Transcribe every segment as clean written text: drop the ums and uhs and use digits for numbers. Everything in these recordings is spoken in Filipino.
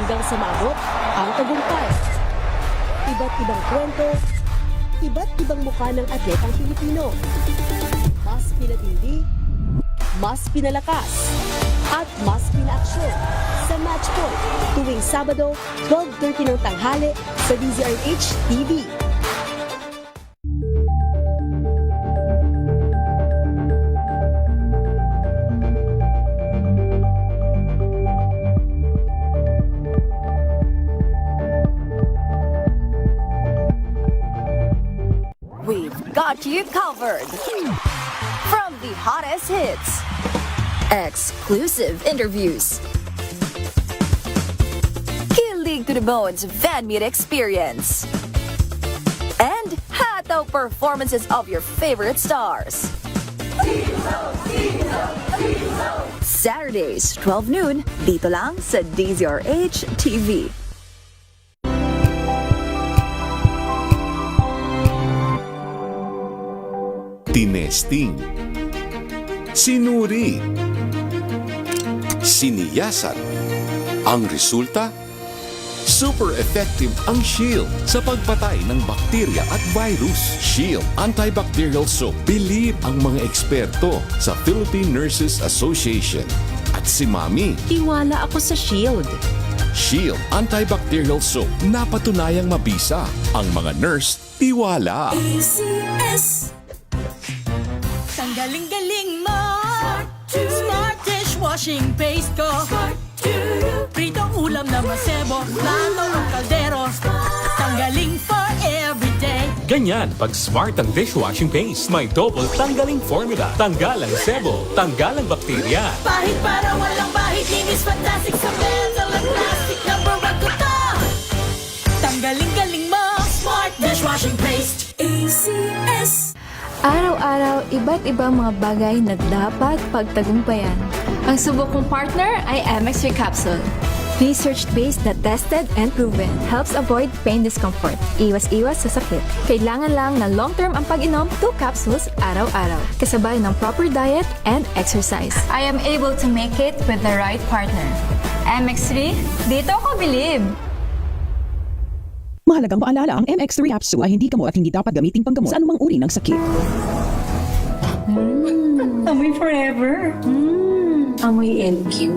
hanggang sa maabot ang tagumpay. Iba't ibang kwento, iba't ibang mukha ng atletang Pilipino. Mas pinatindi, mas pinalakas, at mas pinaaksyon sa Match Point tuwing Sabado, 12:30 ng tanghali sa DZRH TV. We've got you covered. From the hottest hits, exclusive interviews, kilig to the bones fan meet experience, and hataw performances of your favorite stars. Saturdays, 12 noon, dito lang sa DZRH TV. Tinesting, sinuri, siniyasan. Ang resulta? Super effective ang Shield sa pagpatay ng bakterya at virus. Shield Antibacterial Soap. Believe ang mga eksperto sa Philippine Nurses Association. At si Mami. Tiwala ako sa Shield. Shield Antibacterial Soap. Napatunayang mabisa. Ang mga nurse, tiwala. Galing-galing mo Smart dishwashing paste ko Pritong ulam na masebo Plato ng kaldero Tanggaling for everyday. Ganyan pag smart ang dishwashing paste. May double tanggaling formula. Tanggal ang sebo, tanggal ang bakterya. Pahit para walang bahid Linis fantastic sa metal at plastic Number one ko to Tanggaling-galing mo Smart dishwashing paste ACS. Araw-araw, iba't ibang mga bagay na dapat pagtagumpayan. Ang subok kong partner ay MX3 Capsule. Research-based na tested and proven. Helps avoid pain discomfort. Iwas-iwas sa sakit. Kailangan lang na long-term ang pag-inom 2 capsules araw-araw. Kasabay ng proper diet and exercise. I am able to make it with the right partner. MX3, dito ako believe! Mahalagang paalala, ang MX3 capsule ay hindi gamot at hindi dapat gamitin panggamot sa anumang uri ng sakit. Amoy forever. Amoy LQ.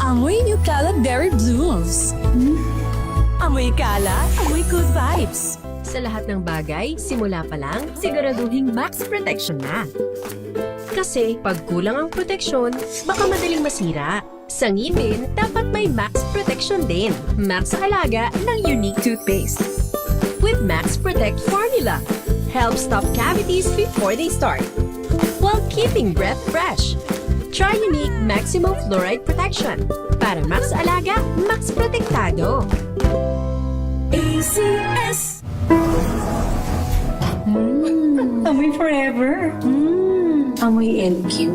Amoy New Cala Berry Blooms. Amoy Cala, amoy good vibes. Sa lahat ng bagay, simula pa lang, siguraduhing max protection na. Kasi pag kulang ang proteksyon, baka madaling masira. Sa ngipin, dapat may max protection din. Max sa halaga ng unique toothpaste. With Max Protect Formula, helps stop cavities before they start, while keeping breath fresh. Try unique maximum fluoride protection. Para max alaga, max protektado. ACS. Amoy forever. Amoy LQ.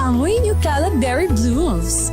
Amoy New Cala Berry Blooms.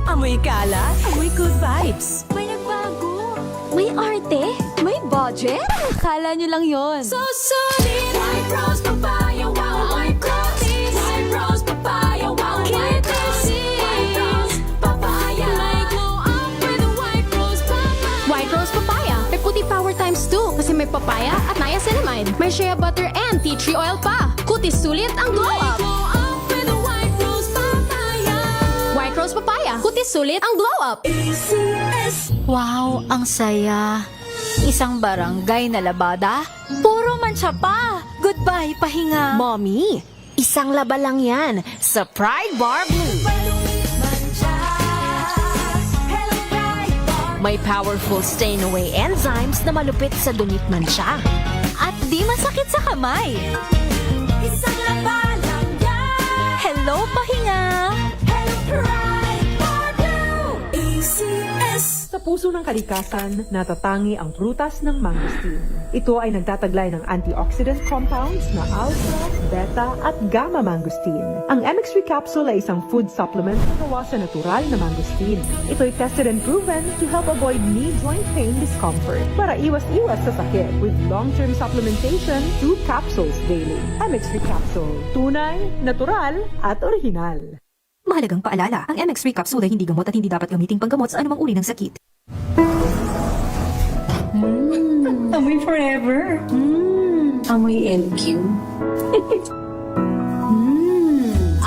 Amoy Cala, amoy good vibes. May nagbago. May arte. May budget. Akala nyo lang yon. So solid. White rose papaya, wow, white rose. White rose papaya, wow, white rose. White rose papaya. May glow up with a white rose papaya. White Rose Papaya. May puti power times 2 kasi may papaya at niacinamide. May shea butter and tea tree oil pa. Kutis sulit ang glow up. Glow up with a white rose papaya. White Rose Papaya. Kutis sulit ang glow up. ACS. Wow, ang saya. Isang barangay na labada, puro mancha pa. Goodbye, pahinga. Mommy, isang laba lang yan sa Pride Bar Blue. May powerful stain-away enzymes na malupit sa dumit mancha. At di masakit sa kamay. Isang laba lang yan. Hello, pahinga. Hello, Pride Bar Blue. ACS. Sa puso ng kalikasan, natatangi ang prutas ng mangosteen. Ito ay nagtataglay ng antioxidant compounds na alpha, beta at gamma mangosteen. Ang MX3 capsule ay isang food supplement na gawa sa natural na mangosteen. Ito ay tested and proven to help avoid knee joint pain discomfort para iwas-iwas sa sakit with long-term supplementation 2 capsules daily. MX3 capsule. Tunay, natural at original. Mahalagang paalala, ang MX3 capsule ay hindi gamot at hindi dapat gamiting panggamot sa anumang uri ng sakit. Amoy forever. Amoy LQ.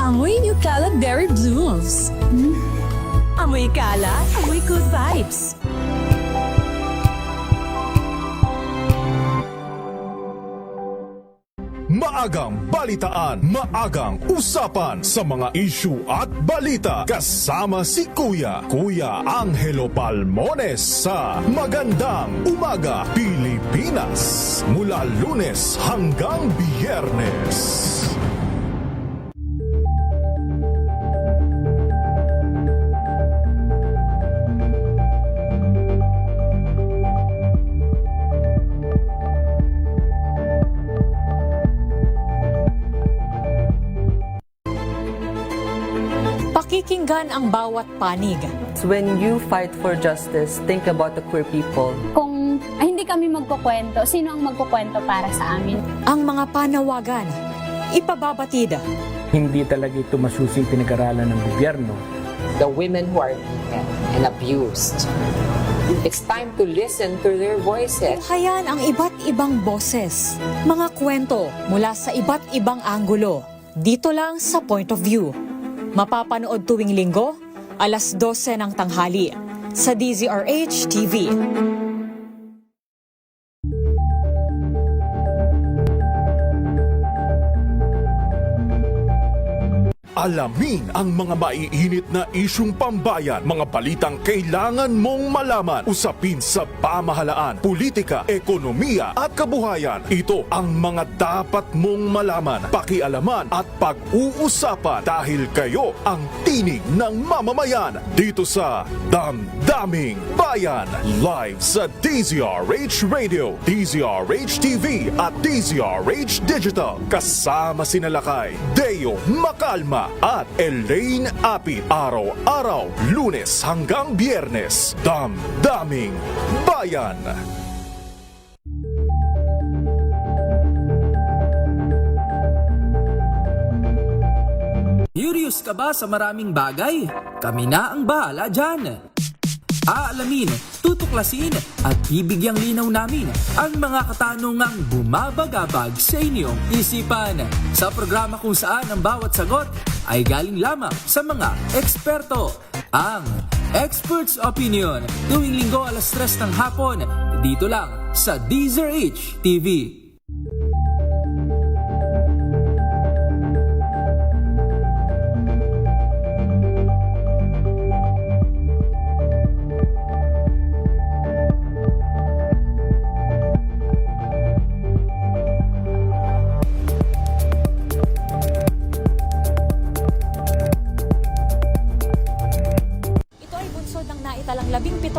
Amoy Nucala Berry Blooms. Amoy kalat, amoy good vibes. Maagang balitaan, maagang usapan sa mga issue at balita. Kasama si Kuya Angelo Palmones sa Magandang Umaga Pilipinas. Mula Lunes hanggang Biyernes. Pakikinggan ang bawat panig. When you fight for justice, think about the queer people. Kung hindi kami magkukwento, sino ang magkukwento para sa amin? Ang mga panawagan, ipababatid. Hindi talaga ito masusing pinag-aralan ng gobyerno. The women who are beaten and abused. It's time to listen to their voices. Hayan ang iba't ibang boses. Mga kwento mula sa iba't ibang anggulo. Dito lang sa Point of View. Mapapanood tuwing linggo, alas 12 ng tanghali, sa DZRH TV. Alamin ang mga maiinit na isyung pambayan, mga balitang kailangan mong malaman, usapin sa pamahalaan, politika, ekonomiya at kabuhayan. Ito ang mga dapat mong malaman, pakialaman at pag-uusapan dahil kayo ang tinig ng mamamayan dito sa Damdaming Bayan. Live sa DZRH Radio, DZRH TV at DZRH Digital. Kasama sina Lakay, Deo Macalma at Elaine Apit. Araw-araw, Lunes hanggang Biyernes. Damdaming Bayan. Curious ka ba sa maraming bagay? Kami na ang bahala dyan. Aalamin, tutuklasin at bibigyang linaw namin ang mga katanungang bumabagabag sa inyong isipan. Sa programa kung saan ang bawat sagot ay galing lamang sa mga eksperto. Ang Expert's Opinion, tuwing linggo alas 3 ng hapon, dito lang sa DZRH TV.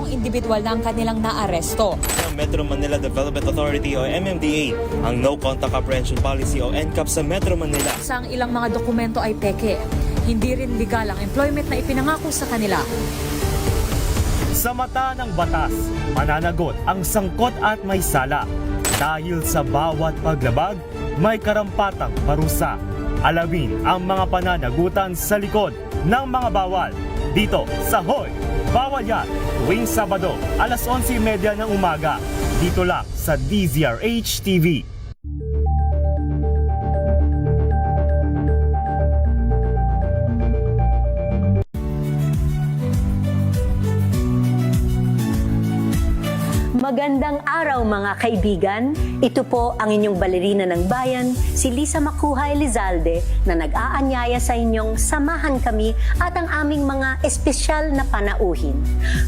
Individual na ang kanilang naaresto. Ang Metro Manila Development Authority o MMDA ang No Contact Apprehension Policy o NCAP sa Metro Manila. Sa ilang mga dokumento ay peke. Hindi rin legal ang employment na ipinangako sa kanila. Sa mata ng batas, mananagot ang sangkot at may sala. Dahil sa bawat paglabag, may karampatang parusa. Alamin ang mga pananagutan sa likod ng mga bawal. Dito sa Hoy! Bawal Yan, tuwing Sabado, alas 11:30 ng umaga. Dito lang sa DZRH TV. Magandang araw mga kaibigan. Ito po ang inyong balerina ng bayan, si Lisa Macuha Elizalde, na nag-aanyaya sa inyong samahan kami at ang aming mga espesyal na panauhin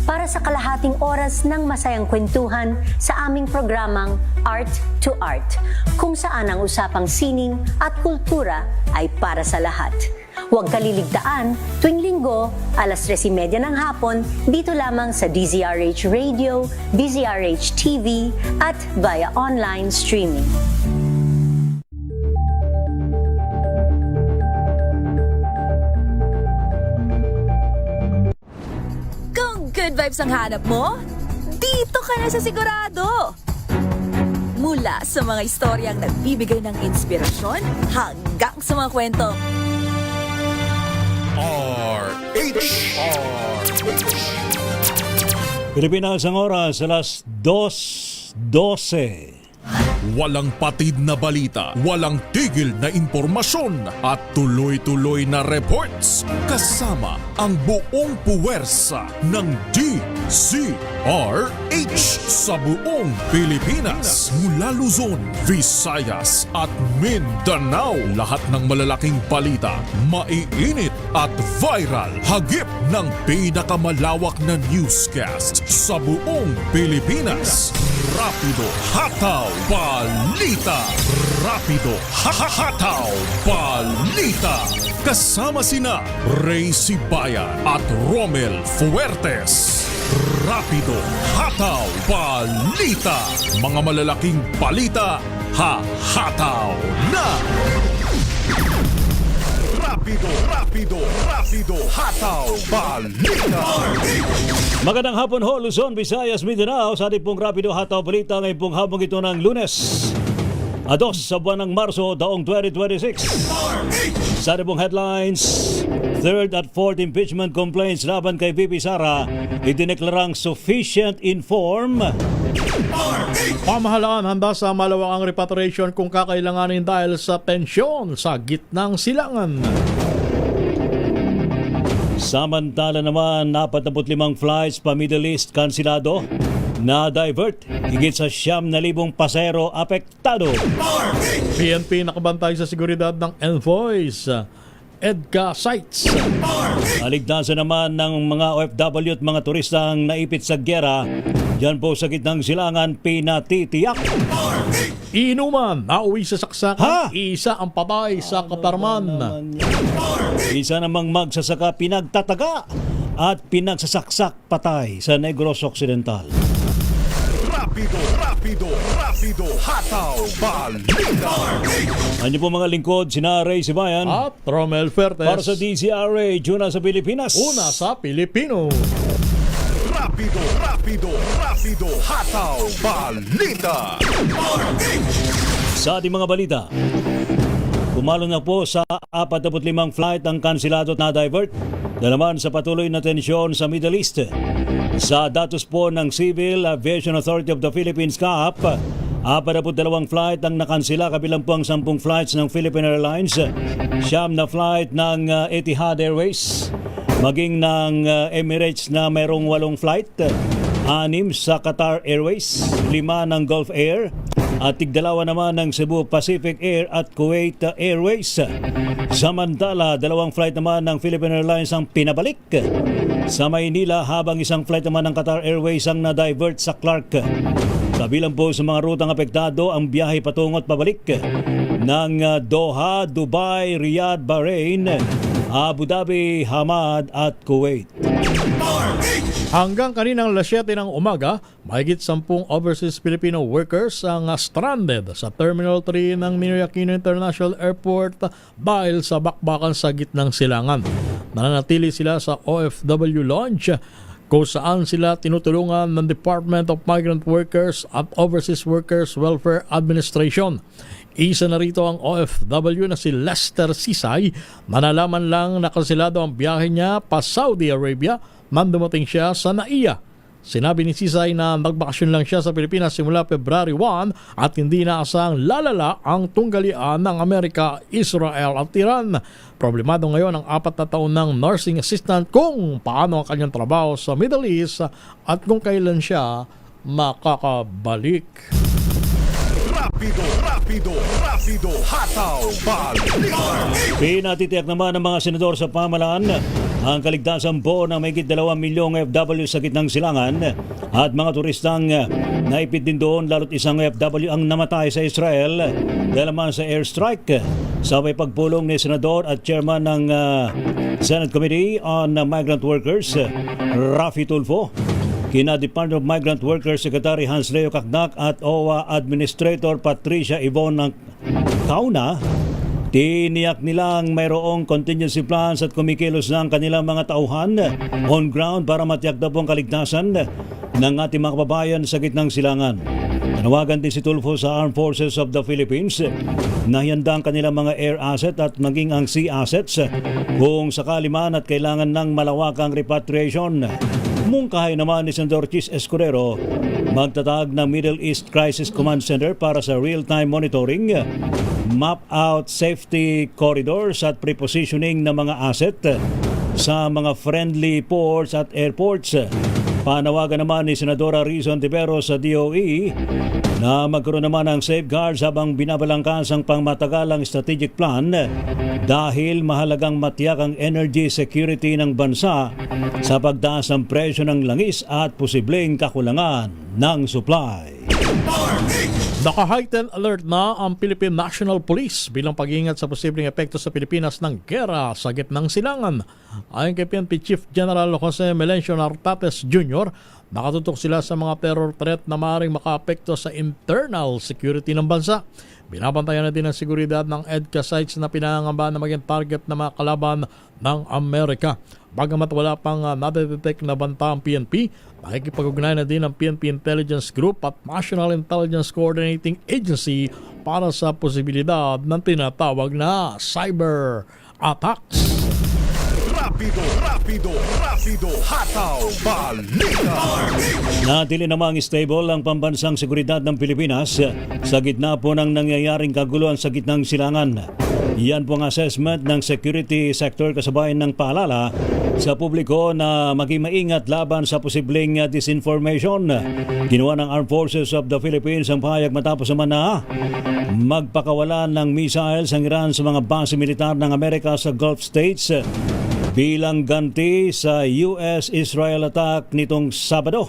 para sa kalahating oras ng masayang kwentuhan sa aming programang Art to Art, kung saan ang usapang sining at kultura ay para sa lahat. Huwag kaliligtaan, tuwing linggo, alas 3:30 ng hapon, dito lamang sa DZRH Radio, DZRH TV, at via online streaming. Kung good vibes ang hanap mo, dito ka na sa Sigurado! Mula sa mga istoryang nagbibigay ng inspirasyon hanggang sa mga kwento Pilipinas ang oras, alas 2:12. Walang patid na balita, walang tigil na impormasyon at tuloy-tuloy na reports kasama ang buong puwersa ng DZRH sa buong Pilipinas. Mula Luzon, Visayas at Mindanao, lahat ng malalaking balita, maiinit at viral. Hagip ng pinakamalawak na newscast sa buong Pilipinas. Rapido Hataw Balita. Rapido Hataw Balita. Kasama sina Ray Sibayan at Romel Fuertes. Rapido Hataw Balita. Mga malalaking balita, hahataw na! Rapido Hataw Balita. Magandang hapon ho, Luzon, Visayas, Mindanao. Sa ating pong Rapido Hataw Balita ngayong pong hapon ito ng Lunes, 2 sa buwan ng Marso, taong 2026. Sa ating pong headlines, third at fourth impeachment complaints laban kay VP Sara idineklarang sufficient inform. Pamahalaan handa sa malawakang repatriation kung kakailanganin dahil sa tensyon sa gitnang silangan. Samantala naman, 45 flights pa Middle East kansilado na divert. Higit sa 9,000 pasahero apektado. PNP nakabantay sa seguridad ng envoys EDCA sites. Aligtasan naman ng mga OFW at mga turistang naipit sa gyera. Diyan po sa gitnang silangan pinatitiyak. Inuman, nauwi sa saksakan, isa ang patay sa Katarman. Isa namang magsasaka pinagtataga at pinagsasaksak patay sa Negros Occidental. Rapido Hataw Balita. Ano po mga lingkod, sina Ray Sibayan at Romel Fuertes para sa DZRH, una sa Pilipinas, una sa Pilipino. Rapido Hataw Balita. Sa ating mga balita, kumalo na po sa 45 flight ang kansilado at na-divert na naman sa patuloy na tensyon sa Middle East. Sa datos po ng Civil Aviation Authority of the Philippines, CAAP, 42 flight ang nakansila, kabilang po ang 10 flights ng Philippine Airlines, 9 na flight ng Etihad Airways, maging ng Emirates na mayroong 8 flight, 6 sa Qatar Airways, 5 ng Gulf Air, at 2 naman ng Cebu Pacific Air at Kuwait Airways. Samantala, 2 flight naman ng Philippine Airlines ang pinabalik sa Maynila, habang 1 flight naman ng Qatar Airways ang na-divert sa Clark. Kabilang po sa mga rutang apektado ang biyahe patungo at pabalik ng Doha, Dubai, Riyadh, Bahrain, Abu Dhabi, Hamad at Kuwait. Hanggang kaninang alas 7 ng umaga, mahigit 10 overseas Filipino workers ang stranded sa Terminal 3 ng Ninoy Aquino International Airport dahil sa bakbakan sa gitnang silangan. Nananatili sila sa OFW Lounge kung saan sila tinutulungan ng Department of Migrant Workers at Overseas Workers Welfare Administration. Isa na rito ang OFW na si Lester Sisay. Manalaman lang na kansilado ang biyahe niya pa Saudi Arabia nang dumating siya sa NAIA. Sinabi ni Sisay na nagbakasyon lang siya sa Pilipinas simula February 1 at hindi naasang lalala ang tunggalian ng Amerika, Israel at Iran. Problemado ngayon ang 4 na taon ng nursing assistant kung paano ang kanyang trabaho sa Middle East at kung kailan siya makakabalik. Rapido Hataw Balita. Pinatitiyak naman ng mga senador sa pamahalaan ang kaligtasan po ng mahigit 2 milyong OFW sa gitnang silangan at mga turistang naipit din doon, lalo't isang OFW ang namatay sa Israel dahil naman sa airstrike. Sabay pagpulong ni Senador at Chairman ng Senate Committee on Migrant Workers, Rafi Tulfo, kina Department of Migrant Workers Secretary Hans Leo Kaknak at OWA Administrator Patricia Yvonne Kauna, tiniyak nilang mayroong contingency plans at kumikilos na ang kanilang mga tauhan on ground para matiyak daw ang kaligtasan ng ating mga kababayan sa gitnang silangan. Tanawagan din si Tulfo sa Armed Forces of the Philippines na handa ang kanilang mga air asset at maging ang sea assets kung sakali man at kailangan ng malawakang repatriation. Mungkahay naman ni Senador Chis Escudero magtatag ng Middle East Crisis Command Center para sa real-time monitoring, map out safety corridors at prepositioning ng mga asset sa mga friendly ports at airports. Panawagan naman ni Senadora Rizon Tibero sa DOE na magkaroon naman ng safeguards habang binabalangkas ang pangmatagalang strategic plan dahil mahalagang matiyak ang energy security ng bansa sa pagtaas ng presyo ng langis at posibleng kakulangan ng supply. Naka-heightened alert na ang Philippine National Police bilang pag-iingat sa posibleng epekto sa Pilipinas ng gera sa gitnang silangan. Ayon kay PNP Chief General Jose Melencio Nartates Jr., nakatutok sila sa mga terror threat na maaaring makaapekto sa internal security ng bansa. Binabantayan na din ang seguridad ng EDCA sites na pinangamba na maging target ng mga kalaban ng Amerika. Bagamat wala pang nadetect na banta ang PNP, nakikipag-ugnay na din ang PNP Intelligence Group at National Intelligence Coordinating Agency para sa posibilidad ng tinatawag na cyber attacks. Rapido, hataw, balita. Natili namang stable ang pambansang seguridad ng Pilipinas sa gitna po ng nangyayaring kaguluhan sa gitnang silangan. Yan po ang assessment ng security sector kasabay ng paalala sa publiko na maging maingat laban sa posibleng disinformation. Ginawa ng Armed Forces of the Philippines ang pahayag matapos naman na magpakawalan ng missiles ang Iran sa mga base militar ng Amerika sa Gulf States bilang ganti sa US-Israel attack nitong Sabado.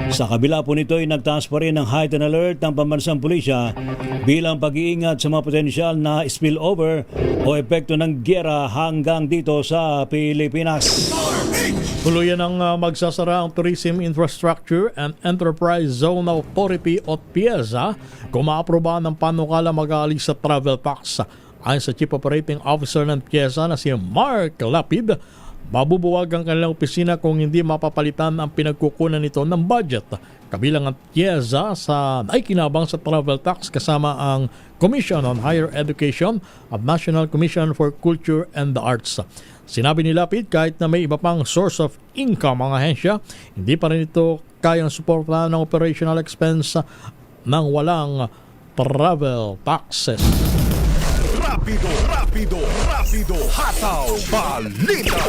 Sa kabila po nito ay nagtaas pa rin ng heightened alert ng pambansang pulisya bilang pag-iingat sa mga potensyal na spillover o epekto ng giyera hanggang dito sa Pilipinas. Tuluyan ang magsasara ang Tourism Infrastructure and Enterprise Zone Authority o TIEZA kung maaproba ng panukala mag-aalis sa travel tax. Ayon sa Chief Operating Officer ng TIEZA na si Mark Lapid, mabubuwag ang kanilang opisina kung hindi mapapalitan ang pinagkukunan nito ng budget. Kabilang ang TIEZA sa naikinabang sa travel tax kasama ang Commission on Higher Education at National Commission for Culture and the Arts. Sinabi ni Lapid kahit na may iba pang source of income ang ahensya, hindi pa rin ito kayang suportahan ng operational expense ng walang travel taxes. Rapido, hataw, balita.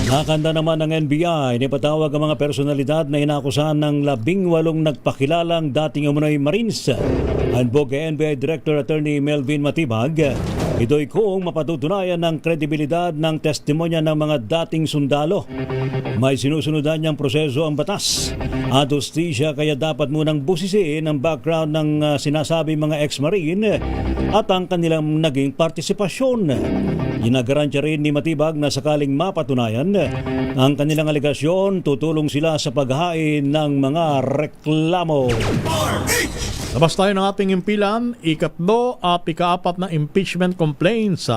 Nakanda naman ng NBI, nipatawag ang mga personalidad na inakusahan ng 18 nagpakilalang dating umunoy Marines. Handbog kay NBI Director Attorney Melvin Matibag, ito'y kung mapatutunayan ng kredibilidad ng testimonya ng mga dating sundalo. May sinusunod niyang proseso ang batas at hustisya, kaya dapat munang busisiin ang background ng sinasabi mga ex-marine at ang kanilang naging partisipasyon. Ginagarantiya rin ni Matibag na sakaling mapatunayan ang kanilang alegasyon, tutulong sila sa paghain ng mga reklamo. Labas tayo ng ating impilan, ikatlo at ikaapat na impeachment complaints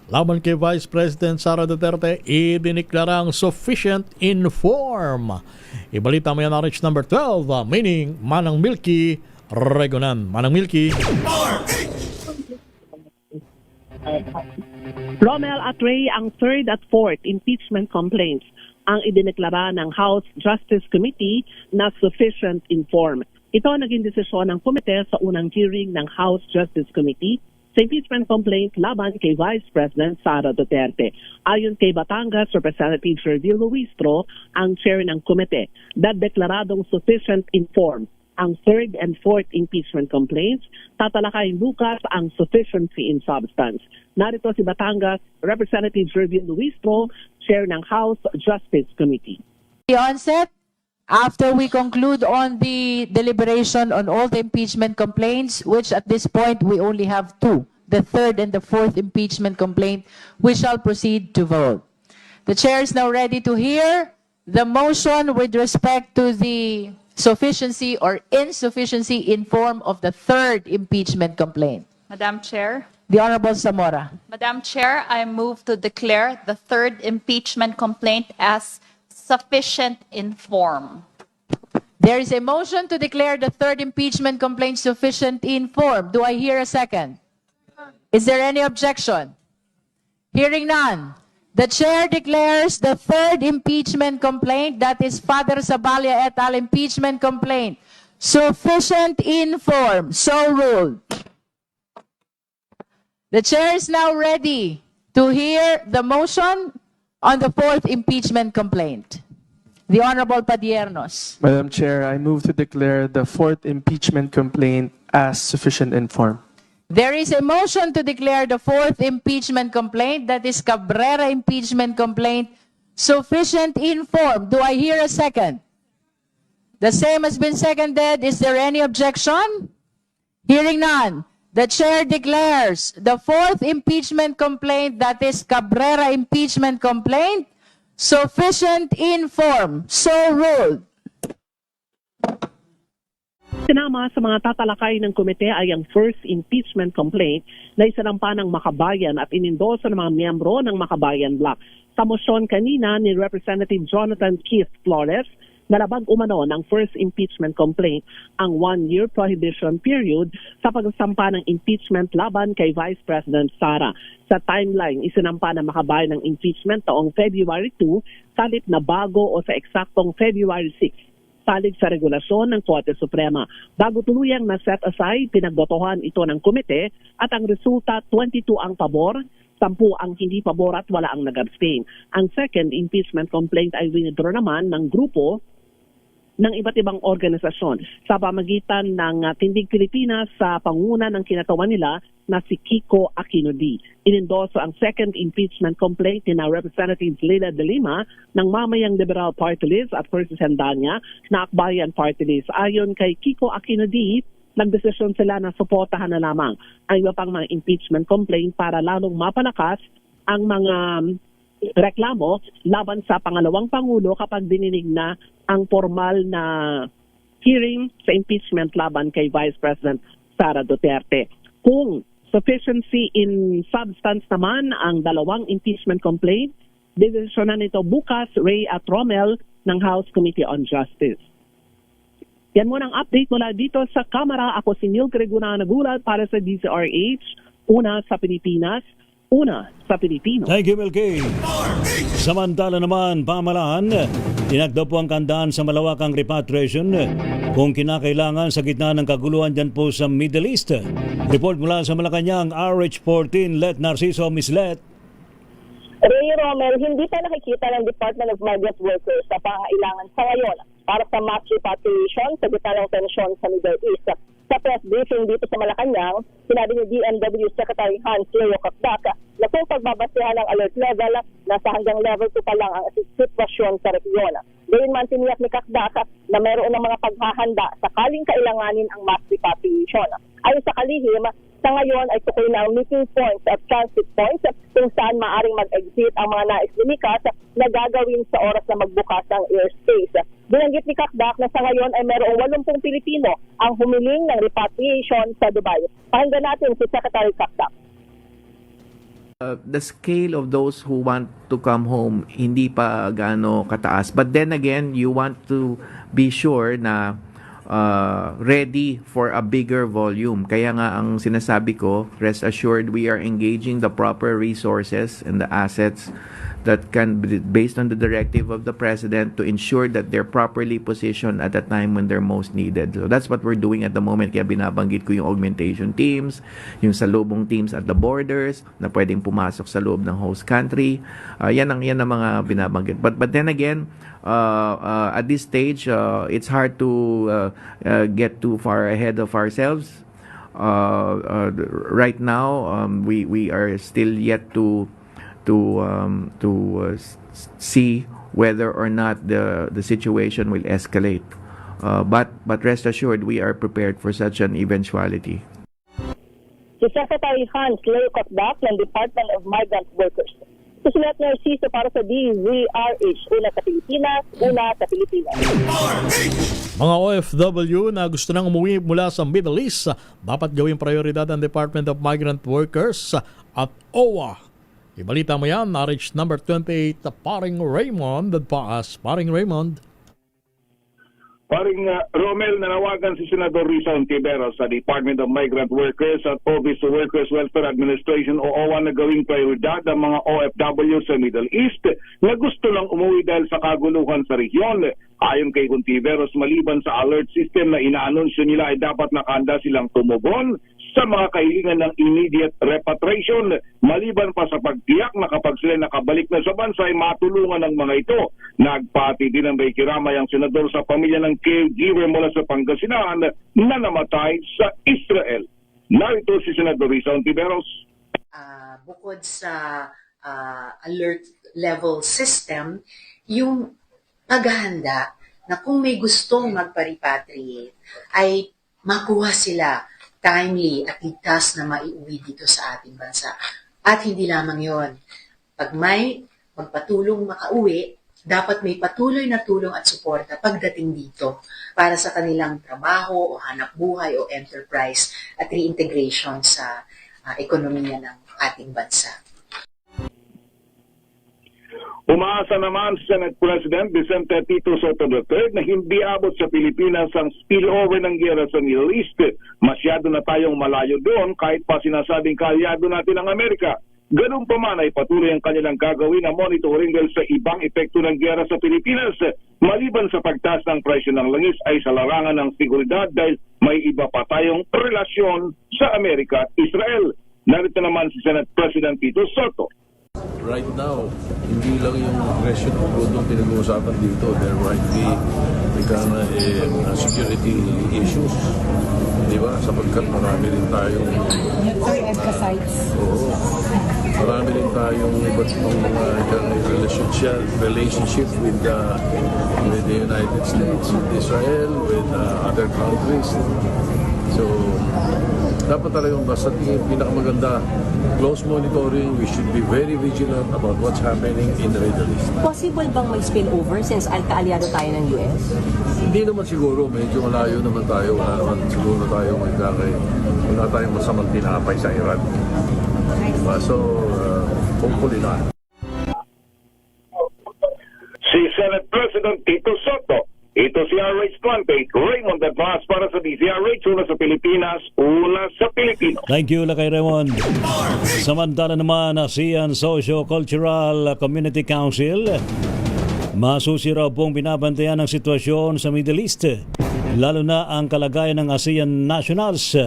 laban kay Vice President Sara Duterte idiniklarang sufficient in form. Ibalita mo yan na Rich number 12, meaning Manang Milky Regonan. Manang Milky. Romel at Ray ang third at fourth impeachment complaints ang idineklara ng House Justice Committee na sufficient in form. Ito ang naging desisyon ng komite sa unang hearing ng House Justice Committee sa impeachment complaint laban kay Vice President Sara Duterte. Ayon kay Batangas Representative Sherville Luistro, ang chair ng komite, deklaradong sufficient in form ang third and fourth impeachment complaints, tatalakayin bukas ang sufficiency in substance. Narito si Batangas Representative Jervin Luistro, Chair ng House Justice Committee. The onset, after we conclude on the deliberation on all the impeachment complaints, which at this point we only have two, the third and the fourth impeachment complaint, we shall proceed to vote. The chair is now ready to hear the motion with respect to the sufficiency or insufficiency in form of the third impeachment complaint. Madam Chair. The Honorable Zamora. Madam Chair, I move to declare the third impeachment complaint as sufficient in form. There is a motion to declare the third impeachment complaint sufficient in form. Do I hear a second? Is there any objection? Hearing none. The chair declares the third impeachment complaint, that is Father Sabalia et al. Impeachment complaint, sufficient in form. So ruled. The chair is now ready to hear the motion on the fourth impeachment complaint. The Honorable Padiernos. Madam Chair, I move to declare the fourth impeachment complaint as sufficient in form. There is a motion to declare the fourth impeachment complaint, that is Cabrera impeachment complaint, sufficient in form. Do I hear a second? The same has been seconded. Is there any objection? Hearing none. The chair declares the fourth impeachment complaint, that is Cabrera impeachment complaint, sufficient in form. So ruled. Sinama sa mga tatalakay ng komite ay ang first impeachment complaint na isinampa ng Makabayan at inindoso ng mga miyembro ng Makabayan Bloc. Sa mosyon kanina ni Representative Jonathan Keith Flores, nalabag umano ng first impeachment complaint ang 1-year prohibition period sa pagsampa ng impeachment laban kay Vice President Sara. Sa timeline, isinampa ng Makabayan ng impeachment taong February 2, salit na bago o sa eksaktong February 6. Salig sa regulasyon ng Korte Suprema. Bago tuluyang na-set aside, pinagbotohan ito ng komite at ang resulta 22 ang pabor, 10 ang hindi pabor at wala ang nag-abstain. Ang second impeachment complaint ay winidraw naman ng grupo ng iba't ibang organisasyon sa pamagitan ng Tindig Pilipinas sa panguna ng kinatawan nila na si Kiko Aquino D. Inindoso ang second impeachment complaint ni Representative Leila de Lima ng Mamayang Liberal Party List at First Sendanya na Akbayan Party List. Ayon kay Kiko Aquino D, nagdesisyon sila na suportahan na lamang ang iba pang mga impeachment complaint para lalong mapalakas ang mga reklamo laban sa pangalawang Pangulo kapag dininig na ang formal na hearing sa impeachment laban kay Vice President Sara Duterte. Kung sufficiency in substance naman ang dalawang impeachment complaint, desisyonan nito bukas Ray at Romel ng House Committee on Justice. Yan muna ang update mula dito sa Kamara. Ako si Neil Greguna Nagulat para sa DZRH, una sa Pilipinas, una sa Pilipino. Thank you, Milky. Samantala naman, pamalaan, tinagdaw po ang kandaan sa malawakang repatriation kung kinakailangan sa gitna ng kaguluhan dyan po sa Middle East. Report mula sa Malacanang, RH14, Let Narciso, Miss Let. Ray Romel, hindi pa nakikita ng Department of Migrant Workers sa pangailangan sa ngayon para sa mass repatriation sa gitna ng tensyon sa Middle East. Sa press briefing dito sa Malacanang, sinabi ni DMW Secretary Hans Leo Kakdak na kung pagbabasehan ng alert level, nasa hanggang level 2 pa lang ang sitwasyon sa rehiyon. Gayun man tiniyak ni Kakdak na mayroon ng mga paghahanda sakaling kailanganin ang mass repatriation. Ayon sa kalihim, sa ngayon ay tukoy na ang meeting points at transit points kung saan maaring mag-exit ang mga nais lumikas na gagawin sa oras na magbukas ang airspace. Binanggit ni Kakdak na sa ngayon ay mayroong 80 Pilipino ang humiling ng repatriation sa Dubai. Pakinggan natin si Secretary Kakdak. The scale of those who want to come home hindi pa gaano kataas. But then again, you want to be sure na ready for a bigger volume. Kaya nga ang sinasabi ko, rest assured we are engaging the proper resources and the assets that can be based on the directive of the President to ensure that they're properly positioned at the time when they're most needed. So that's what we're doing at the moment. Kaya binabanggit ko yung augmentation teams, yung salubong teams at the borders na pwedeng pumasok sa loob ng host country. Yan ang mga binabanggit. But then again, at this stage, it's hard to get too far ahead of ourselves. right now, we are still yet to see whether or not the situation will escalate. But rest assured, we are prepared for such an eventuality. Si Secretary Hans Leukoff-Dak ng Department of Migrant Workers. Susulat na Narciso para sa DZRH, una sa Pilipinas, una sa Pilipinas. Mga OFW na gusto nang umuwi mula sa Middle East, dapat gawing prioridad ang Department of Migrant Workers at OWA. Ibalita mo yan, RH number 28, Paring Raymond. Paring Raymond. Paring Romel, nanawagan si Senador Risa Ontiveros sa Department of Migrant Workers at Office of Workers Welfare Administration o OWA na gawing prioridad ang mga OFW sa Middle East na gusto lang umuwi dahil sa kaguluhan sa rehiyon. Ayon kay Ontiveros, maliban sa alert system na inaanunsyo nila ay dapat nakahanda silang tumugon sa mga kahilingan ng immediate repatriation, maliban pa sa pagtiyak na kapag sila nakabalik na sa bansa ay matulungan ng mga ito. Nagpati din ng Baykiramay ang senador sa pamilya ng caregiver mula sa Pangasinan na namatay sa Israel. Narito si Senador Risa Ontiveros. Bukod sa alert level system, yung paghahanda na kung may gustong magpa-repatriate ay makuha sila timely at ligtas na maiuwi dito sa ating bansa. At hindi lamang yon. Pag may magpatulong makauwi, dapat may patuloy na tulong at suporta pagdating dito para sa kanilang trabaho o hanap buhay o enterprise at reintegration sa ekonomiya ng ating bansa. Umaasa naman si Senate President Vicente Tito Soto III na hindi abot sa Pilipinas ang spillover ng giyera sa Middle East. Masyado na tayong malayo doon kahit pa sinasabing kaalyado natin ang Amerika. Ganun pa man ay patuloy ang kanilang gagawin na monitoring dahil sa ibang epekto ng giyera sa Pilipinas. Maliban sa pagtaas ng presyo ng langis ay sa larangan ng seguridad dahil may iba pa tayong relasyon sa Amerika at Israel. Narito naman si Senate President Tito Soto. Right now, hindi lang yung presyo ng crudo pinag-uusapan dito. There might be security issues. Di ba? Sapagkat marami rin tayong marami rin tayong iba't ibang mga relationship with the United States, with Israel, with other countries. So, dapat talagang basta tingin pinakamaganda, close monitoring. We should be very vigilant about what's happening in the Middle East. Possible bang may spillover since kaalyado tayo ng US? Hindi naman siguro, medyo malayo naman tayo. Wala naman siguro tayo wala tayong masamang tinapay sa Iran. Diba? So, hopefully not. Si Senate President Tito Soto. Ito si RH28, Raymond Advance para sa DZRH, una sa Pilipinas, una sa Pilipino. Thank you, Lakay Raymond. Samantala naman, ASEAN Socio-Cultural Community Council, masusi raw pong binabantayan ang sitwasyon sa Middle East, lalo na ang kalagayan ng ASEAN nationals.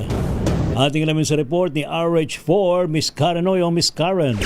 Ating alamin sa report ni RH4, Miss Karen Oyo. Miss Karen.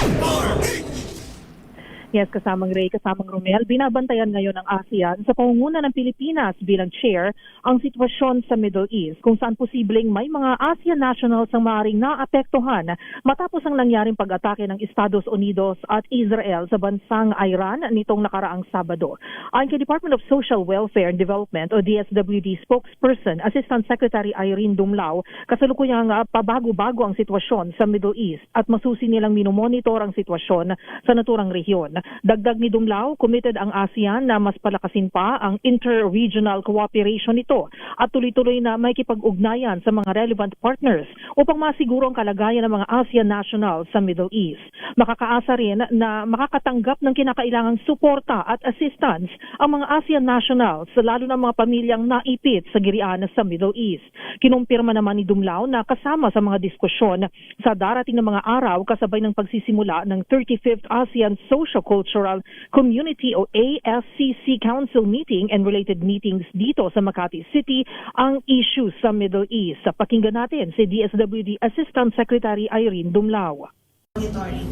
Yes, kasamang Ray, kasamang Romel, binabantayan ngayon ng ASEAN sa pangunguna ng Pilipinas bilang chair ang sitwasyon sa Middle East kung saan posibleng may mga ASEAN nationals ang maaaring naapektuhan matapos ang nangyaring pag-atake ng Estados Unidos at Israel sa bansang Iran nitong nakaraang Sabado. Ayon kay Department of Social Welfare and Development o DSWD spokesperson, Assistant Secretary Irene Dumlao, kasalukuyang pabago-bago ang sitwasyon sa Middle East at masusi nilang minomonitor ang sitwasyon sa naturang rehiyon. Dagdag ni Dumlao, committed ang ASEAN na mas palakasin pa ang inter-regional cooperation nito at tuloy-tuloy na makikipag-ugnayan sa mga relevant partners upang masiguro ang kalagayan ng mga ASEAN nationals sa Middle East. Makakaasa rin na makakatanggap ng kinakailangang suporta at assistance ang mga ASEAN nationals, lalo na mga pamilyang naipit sa girian sa Middle East. Kinumpirma naman ni Dumlao na kasama sa mga diskusyon sa darating na mga araw kasabay ng pagsisimula ng 35th ASEAN Socio-Cultural Community o ASCC Council meeting and related meetings dito sa Makati City ang issues sa Middle East. Pakinggan natin si DSWD Assistant Secretary Irene Dumlao. Monitoring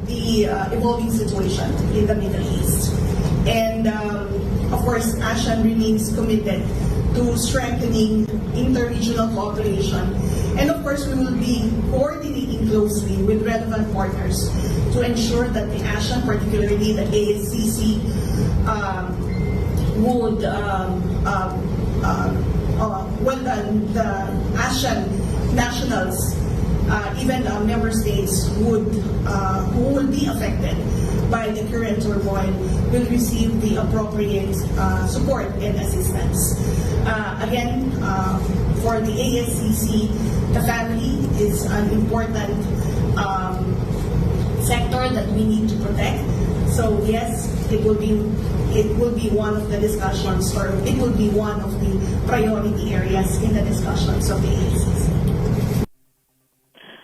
the evolving situation in the Middle East. And of course, ASEAN remains committed to strengthening interregional cooperation. And of course, we will be coordinating closely with relevant partners to ensure that the ASEAN, particularly the ASCC, the ASEAN nationals, even member states who will be affected by the current turmoil will receive the appropriate support and assistance. Again, for the ASCC, the family is an important sector that we need to protect. So yes, it will be one of the discussions, or it will be one of the priority areas in the discussions of the ASCC.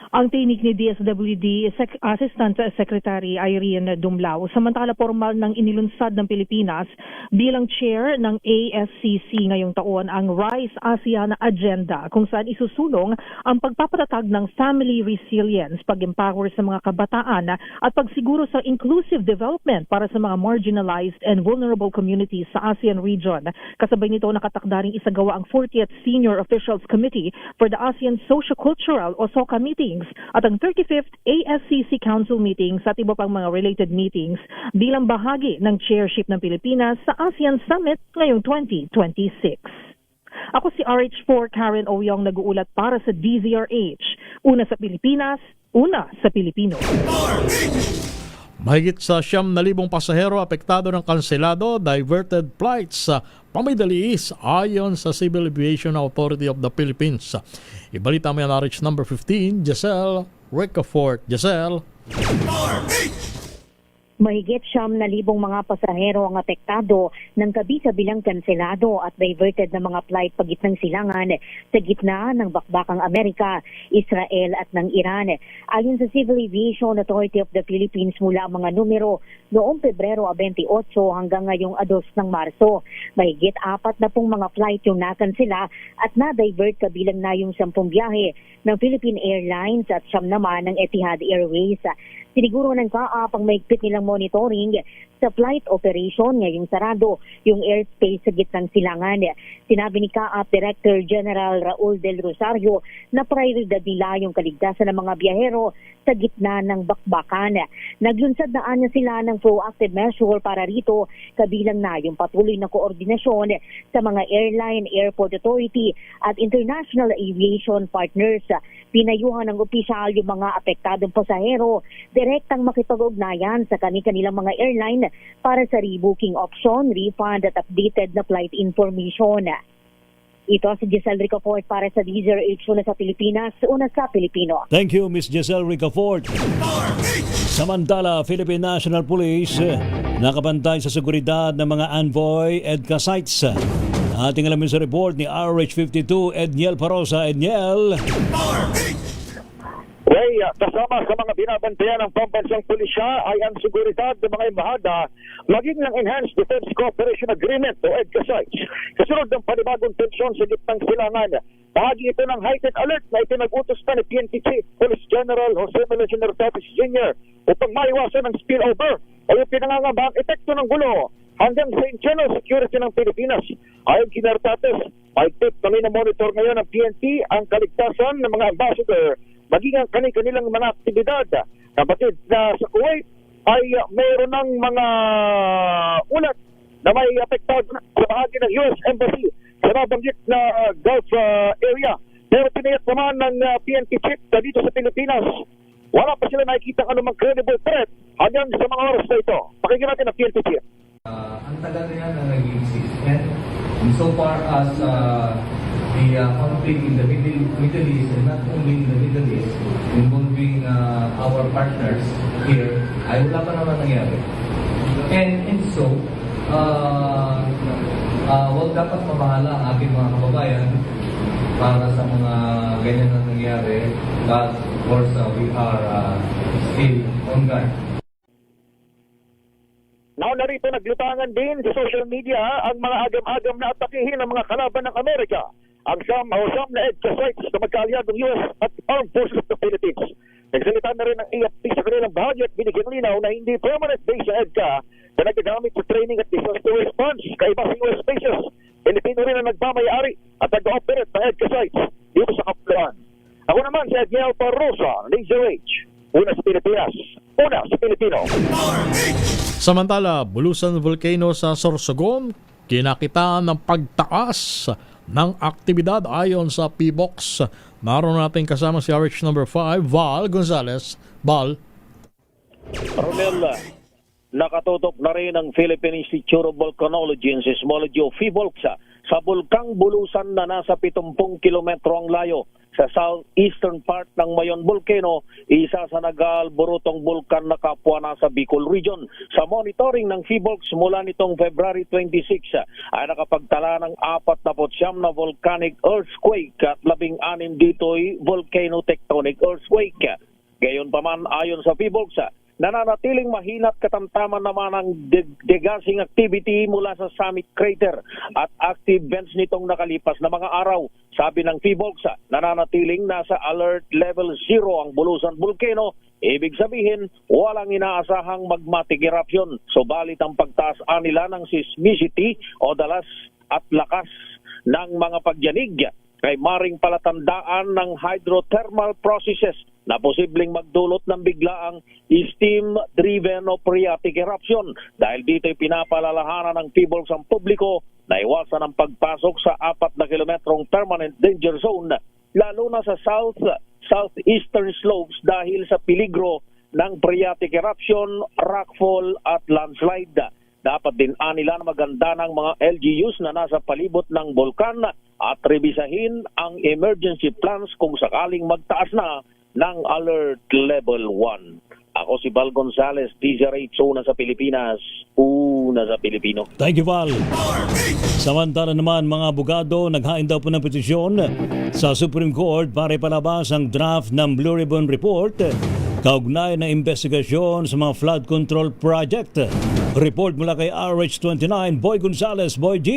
Ang tinig ni DSWD Assistant Secretary Irene Dumlao, samantala formal ng inilunsad ng Pilipinas bilang chair ng ASCC ngayong taon ang Rise ASEAN Agenda, kung saan isusulong ang pagpapatatag ng family resilience, pag-empower sa mga kabataan at pagsiguro sa inclusive development para sa mga marginalized and vulnerable communities sa ASEAN region. Kasabay nito nakatakda ring isagawa ang 40th Senior Officials Committee for the ASEAN Socio-Cultural o SOCA meetings at ang 35th ASCC Council meetings at iba pang mga related meetings bilang bahagi ng chairship ng Pilipinas sa ASEAN Summit ngayong 2026. Ako si RH4 Karen Oyong, nag-uulat para sa DZRH. Una sa Pilipinas, una sa Pilipino. Mahigit sa 9,000 pasahero apektado ng kanselado, diverted flights sa Middle East ayon sa Civil Aviation Authority of the Philippines. Ibalita mo yan RH number 15, Giselle Ricafort. Giselle. Mahigit 9,000 mga pasahero ang apektado ng kabi-kabilang kanselado at diverted na mga flight pagitnang silangan sa gitna ng bakbakang Amerika, Israel at ng Iran. Ayon sa Civil Aviation Authority of the Philippines, mula ang mga numero noong Pebrero 28 hanggang ngayong 2 ng Marso. Mahigit 40 mga flight yung nakansela at na-divert, kabilang na yung 10 biyahe ng Philippine Airlines at 9 naman ng Etihad Airways. Siniguro ng CAAP ang maigpit nilang monitoring sa flight operation ngayong sarado yung airspace sa gitnang silangan. Sinabi ni CAAP Director General Raul Del Rosario na prioridad nila yung kaligtasan ng mga biyahero sa gitna ng bakbakan. Naglunsad na niya sila ng proactive measure para rito, kabilang na yung patuloy na koordinasyon sa mga airline, airport authority at international aviation partners. Pinayuhan ng opisyal yung mga apektadong pasahero direktang makipag-ugnayan sa kanilang mga airline para sa rebooking option, refund at updated na flight information. Ito si Giselle Ricafort para sa DZRH, una sa Pilipinas, una sa Pilipino. Thank you, Miss Giselle Ricafort. Samantala, Philippine National Police nakabantay sa seguridad ng mga envoy EDCA sites. Ating alamin sa report ni RH52 Edniel Parosa. Edniel. Kasama sa mga binabantayan ng pambansang pulisya ay ang seguridad ng mga embahada, maging ng Enhanced Defense Cooperation Agreement o EDCA sites. Kasunod ng panibagong tensyon sa gitnang silangan, bahagi ito ng heightened alert na ipinag-utos pa ni PNP Chief Police General Jose Melchor Tapis Jr. upang maiwasan ang spillover o yung pinangangambahang epekto ng gulo hanggang sa internal security ng Pilipinas. Ayon kay Tapis, mahigpit kami na monitor ngayon ng PNP ang kaligtasan ng mga ambassador maging ang kanilang mga aktibidad. Kapatid na sa Kuwait ay mayroon ng mga ulat na may apektado sa bahagi ng US Embassy sa nabanggit na Gulf area. Pero tiniyak naman ng PNP chief dito sa Pilipinas, wala pa sila nakikita anumang credible threat hanggang sa mga oras na ito. Pakinggan natin ang PNP chief. Ang tagal na yan na nag-exist. And so far as the conflict in the Middle East, and not only in the Middle East, involving our partners here, ay wala pa naman nangyari. And so, wag dapat mabahala ang ating mga kababayan para sa mga ganyan na nangyari, but of course we are still on guard. Now narito naglutangan din sa social media ang mga agam-agam na atakihin ng mga kalaban ng Amerika ang SAM na EDCA sites na magkaalyadong US at Armed Forces of the Philippines. Nagsalita na rin ang AFP sa kanilang bahagi at binigyan linaw na hindi permanent base sa EDCA na nagagamit sa training at disaster response kaiba sa US bases. Pilipino rin ang nagmamayari at nag-operate ng EDCA sites dito sa Kapluan. Ako naman si Edniel Parrosa, Laser Age. Una sa Pilipinas, una sa Pilipino. Samantala, Bulusan Volcano sa Sorsogon, kinakitaan ng pagtaas ng aktibidad ayon sa PBOX. Naroon natin kasama si RH number 5, Val Gonzalez. Val. Romel, nakatutok na rin ang Philippine Institute of Volcanology and Seismology o PHIVOLCS sa Bulkang Bulusan na nasa 70 kilometro ang layo sa southeastern part ng Mayon Volcano, isa sa nag-aalborotong bulkan na kapwa nasa Bicol Region. Sa monitoring ng PHIVOLCS mula nitong February 26 ay nakapagtala ng 49 na volcanic earthquake at 16 dito'y volcano-tectonic earthquake. Gayunpaman, ayon sa PHIVOLCS, nananatiling mahina't katamtaman naman ang degassing activity mula sa Summit Crater at active vents nitong nakalipas na mga araw. Sabi ng PHIVOLCS, nananatiling nasa alert level 0 ang Bulusan Volcano. Ibig sabihin, walang inaasahang magmatic eruption. Subalit ang pagtaas nila ng seismicity o dalas at lakas ng mga pagyanig kay maring palatandaan ng hydrothermal processes na posibleng magdulot ng biglaang steam-driven o phreatic eruption. Dahil dito'y pinapalalahanan ng PHIVOLCS ang publiko na iwasan ang pagpasok sa 4 na kilometrong permanent danger zone, lalo na sa southeastern slopes dahil sa peligro ng phreatic eruption, rockfall at landslide. Dapat din nila na maganda ng mga LGUs na nasa palibot ng bulkan at rebisahin ang emergency plans kung sakaling magtaas na ng alert level 1. Ako si Val Gonzalez, DZRH, una sa Pilipinas, una sa Pilipino. Thank you, Val. Samantala naman, mga abogado, naghain daw po ng petisyon sa Supreme Court para ipalabas ang draft ng Blue Ribbon Report kaugnay na investigasyon sa mga flood control project. Report mula kay RH29, Boy Gonzalez, Boy G.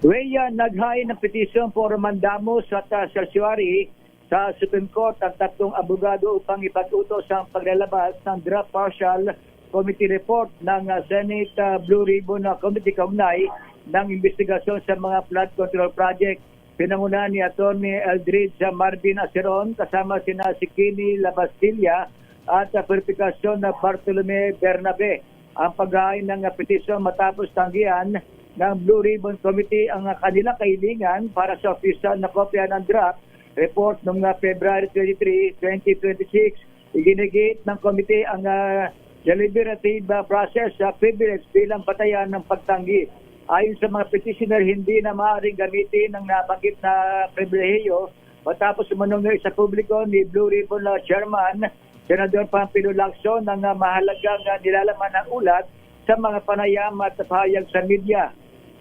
Rhea, naghain ng petisyon for mandamus at certiorari sa Supreme Court ang 3 abogado upang ipag-utos ang paglalabas ng draft partial committee report ng Senate Blue Ribbon Committee kaugnay ng investigasyon sa mga flood control project. Pinangunahan ni Atty. Eldridge Marvin Aceron kasama sina Sikini Labastilla at verifikasyon na Bartolome Bernabe. Ang paghain ng petisyon matapos tanggihan ng Blue Ribbon Committee ang kanilang kahilingan para sa opisyal na kopya ng draft report noong February 23, 2026. Iginigit ng committee ang deliberative process sa privilege bilang batayan ng pagtanggi. Ayon sa mga petitioner, hindi na maaaring gamitin ang nabanggit na pribilehiyo matapos sumunod sa publiko ni Blue Ribbon Chairman Senador Pampilo Lacson ng mahalagang nilalaman ng ulat sa mga panayam at pahayag sa media.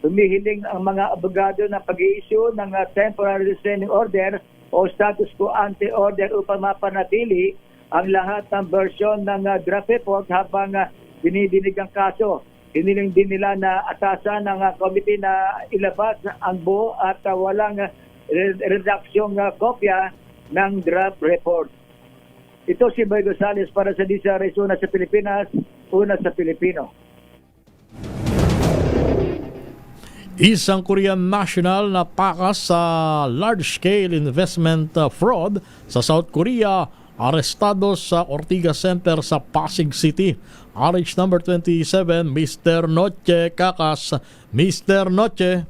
Humihiling ang mga abogado na pag-i-issue ng temporary restraining order o status quo ante order upang mapanatili ang lahat ng version ng draft report habang dinidinig ang kaso. Hiniling din nila na atasan ng committee na ilabas ang buo at walang redaksyong kopya ng draft report. Ito si Boy Gonzalez para sa DZRH, una sa Pilipinas, una sa Pilipino. Isang Korean national na takas sa large-scale investment fraud sa South Korea, arestado sa Ortigas Center sa Pasig City. RH number 27, Mr. Noche Kakas. Mr. Noche.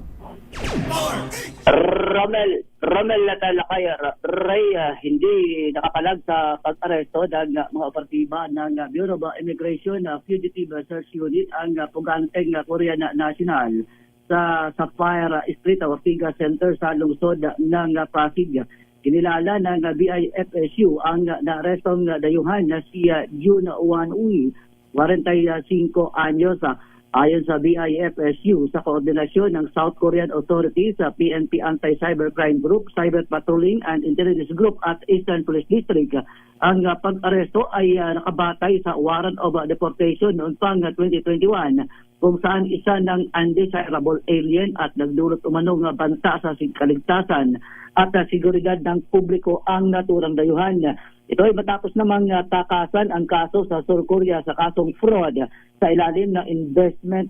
Romel Natalakay, Ray, hindi nakapalag sa pag-aresto ng mga operatiba ng Bureau of Immigration Fugitive Search Unit ang puganteng Korean national sa Sapphire Street, Ortigas Center sa lungsod ng Pasig. Kinilala ng BIFSU ang naarestong dayuhan na si June Wan Uy, 45 anyos. Ayon sa BIFSU, sa koordinasyon ng South Korean authorities sa PNP Anti-Cybercrime Group, Cyber Patrolling and Intelligence Group at Eastern Police District, ang pag-aresto ay nakabatay sa warrant of deportation noong pang 2021 kung saan isa ng undesirable alien at nagdulot umano nga banta sa kaligtasan at seguridad ng publiko ang naturang dayuhan. Ito ay matapos namang takasan ang kaso sa South Korea sa kasong fraud sa ilalim ng investment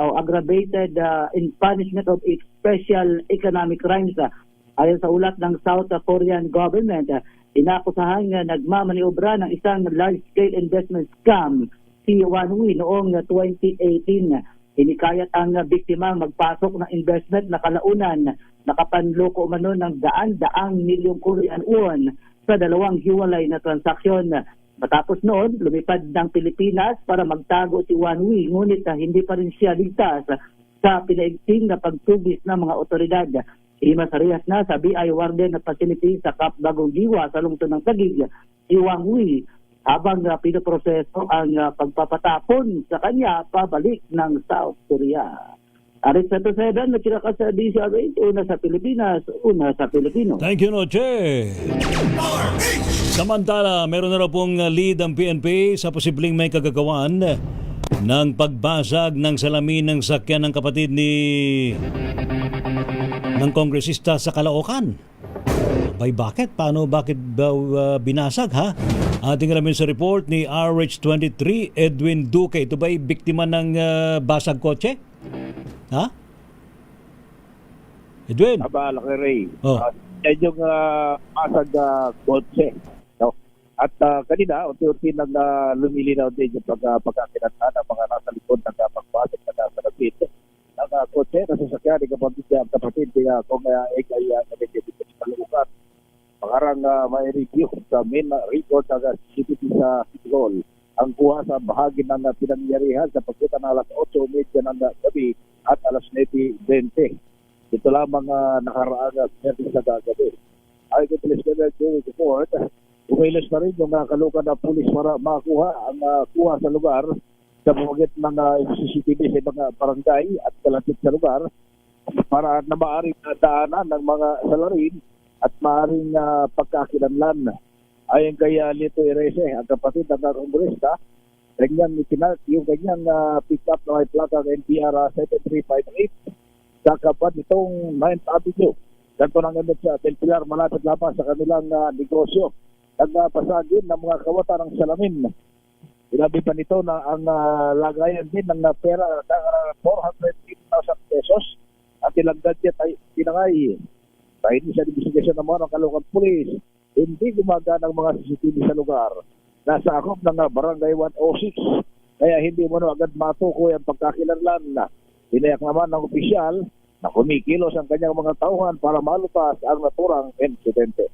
o aggravated in punishment of special economic crimes. Ayon sa ulat ng South Korean government, inakusahan nagmamaniobra ng isang large-scale investment scam si Wanwi noong 2018. Hinikayat ang biktima magpasok ng investment na kalaunan nakapanloko umano ng daan-daang milyong Korean won sa dalawang hiwalay na transaksyon. Matapos noon, lumipad ng Pilipinas para magtago si Wanwi, ngunit hindi pa rin siya ligtas sa pinaigting na pagtubis ng mga otoridad. Imasarihas na sa BI Warden at Facility sa Cap Bagong Diwa sa lungsod ng Taguig, si Wanwi, habang pinoproseso ang pagpapatapon sa kanya pabalik ng South Korea. Aris sa 7, nagkira sa DCRH, una sa Pilipinas, una sa Pilipino. Thank you, Noche. Samantala, meron na raw pong lead ang PNP sa posibleng may kagagawan ng pagbasag ng salamin ng sakyan ng kapatid ng kongresista sa Caloocan. Bakit? Bakit binasag, ha? Ating alamin sa report ni RH23 Edwin Duque. Ito ba'y biktima ng basag kotse? Ha? Edwin? Laki Ray. Yan yung basag kotse. No? At kanina, unti-unti nang lumilinaw din yung pagkakinatan ng mga nasa likod ng pagbasag na nasa lapit ng kotse na sasakyan ng kapatid kung ay nagiging sa lugar. Pangarang may review sa main record ng CCTV sa Sigol ang kuha sa bahagi ng pinangyarihan sa pagkita ng alas 8:30 ng gabi at alas 9:20. Ito lamang nakaraang service sa gabi. Ayon kay Police Colonel Joey Report, umilos na rin yung nakalukan na pulis para makuha ang kuha sa lugar sa pamamagitan ng CCTV sa mga barangay at kalapit sa lugar para na maaaring daanan ng mga salarin at maaaring pagkakilanlan. Ayon kay Lito Erese, ang kapatid ng kongresista, yung kanyang pick-up na may plaka ng NPR 7358 sa kapat nitong 9th Avenue. Ganto nang gamit sa Del Pilar, malapit lamang sa kanilang negosyo. Nagpasagin ng mga kawata ng salamin. Sinabi pa nito na ang lagayan din ng pera ng 450,000 pesos at ilang gadget ay tinangay. Dahil sa investigasyon ng mga Caloocan Police, hindi gumagana ang mga CCTV sa lugar. Nasa akop ng Barangay 106, kaya hindi mo agad matukoy ang pagkakilanlan. Inayak naman ng opisyal na kumikilos ang kanyang mga tauhan para malutas ang naturang insidente.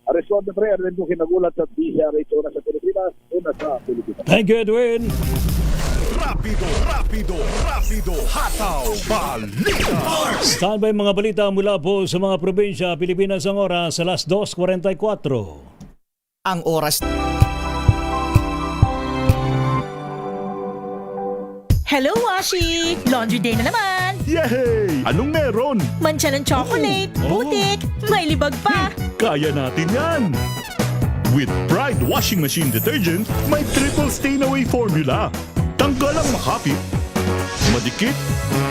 Ariswanda Pre, Arlendo kinagulat sa DCRH, una sa Pilipinas, una sa Pilipinas. Thank you, Edwin. Rapido, hataw, balita. Standby mga balita mula po sa mga probinsya, Pilipinas ang oras sa alas 2:44. Ang oras. Hello, Washi! Laundry day na naman! Yay! Anong meron? Mancha ng chocolate, putik, may libag pa! Kaya natin yan! With Pride Washing Machine Detergent, may triple stain-away formula. Tanggal ang makapit, madikit,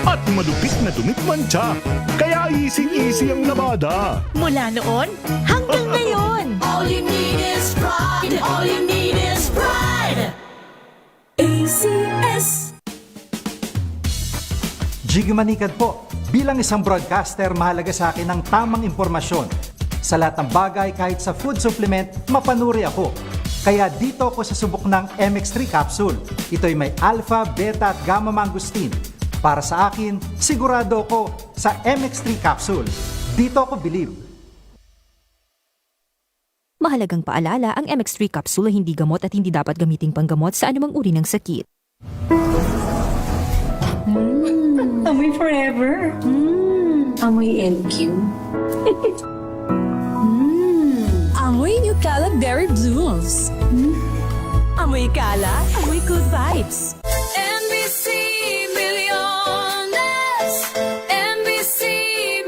at malupit na dumit mancha. Kaya easy-easy ang labada. Mula noon hanggang ngayon. All you need is pride. All you need is pride. ACS. Jiggy Manikad po. Bilang isang broadcaster, mahalaga sa akin ang tamang impormasyon. Sa lahat ng bagay, kahit sa food supplement, mapanuri ako. Kaya dito ako sa subok ng MX3 capsule. Ito'y may alpha, beta at gamma mangosteen. Para sa akin, sigurado ako sa MX3 capsule. Dito ako believe. Mahalagang paalala, ang MX3 capsule ay hindi gamot at hindi dapat gamiting panggamot sa anumang uri ng sakit. Amoy forever. Amoy LQ. Amoy New Cala Berry Blooms. Amoy Cala, amoy good vibes. NBC Milliones. NBC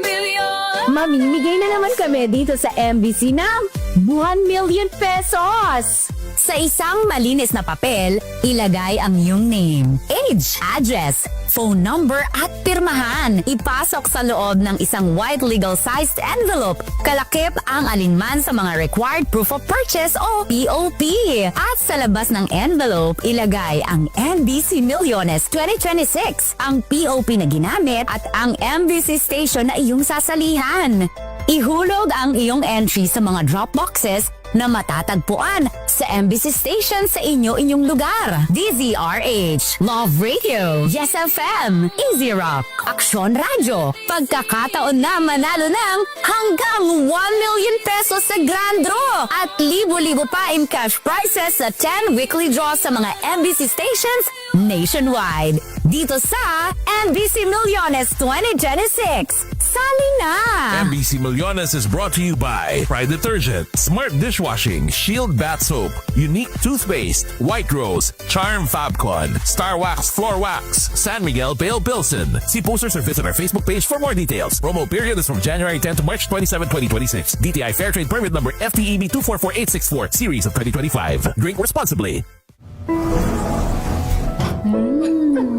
Milliones. Mamimigay na naman kami dito sa MBC ng 1 million pesos! Sa isang malinis na papel, Ilagay ang iyong name, age, address, phone number at pirmahan. Ipasok sa loob ng isang white legal-sized envelope. Kalakip ang alinman sa mga required proof of purchase o POP. At sa labas ng envelope, ilagay ang NBC Millones 2026, ang POP na ginamit at ang MBC station na iyong sasalihan. Ihulog ang iyong entry sa mga drop boxes na matatagpuan sa MBC station sa inyong lugar. DZRH, Love Radio, Yes FM, Easy Rock, Aksyon Radio. Pagkakataon na manalo ng hanggang 1 million pesos sa Grand Draw at libo-libo pa in cash prizes sa 10 weekly draws sa mga MBC stations nationwide. Dito sa MBC Millones 2026. Sali na! MBC Millones is brought to you by Pride Detergent, Smart Dishwashing, Shield Bath Soap, Unique Toothpaste, White Rose, Charm Fabcon, Star Wax Floor Wax, San Miguel Pale Pilsen. See posters or visit our Facebook page for more details. Promo period is from January 10 to March 27, 2026. DTI Fairtrade Permit Number FTEB 244864, Series of 2025. Drink responsibly.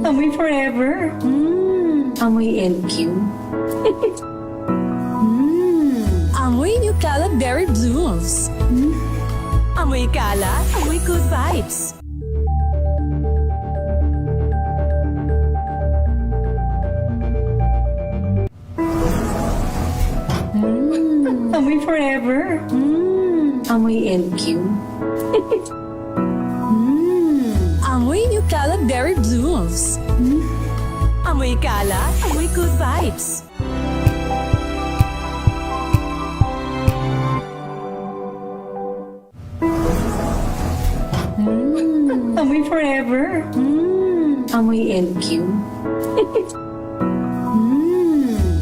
Amoy forever. Amoy LQ. Amoy New Cala Berry Blooms. Amoy Cala, amoy good vibes. Amoy forever. Amoy LQ. Amoy New Cala Berry Blooms. Amoy Cala, amoy good vibes. Amoy forever. Amoy LQ.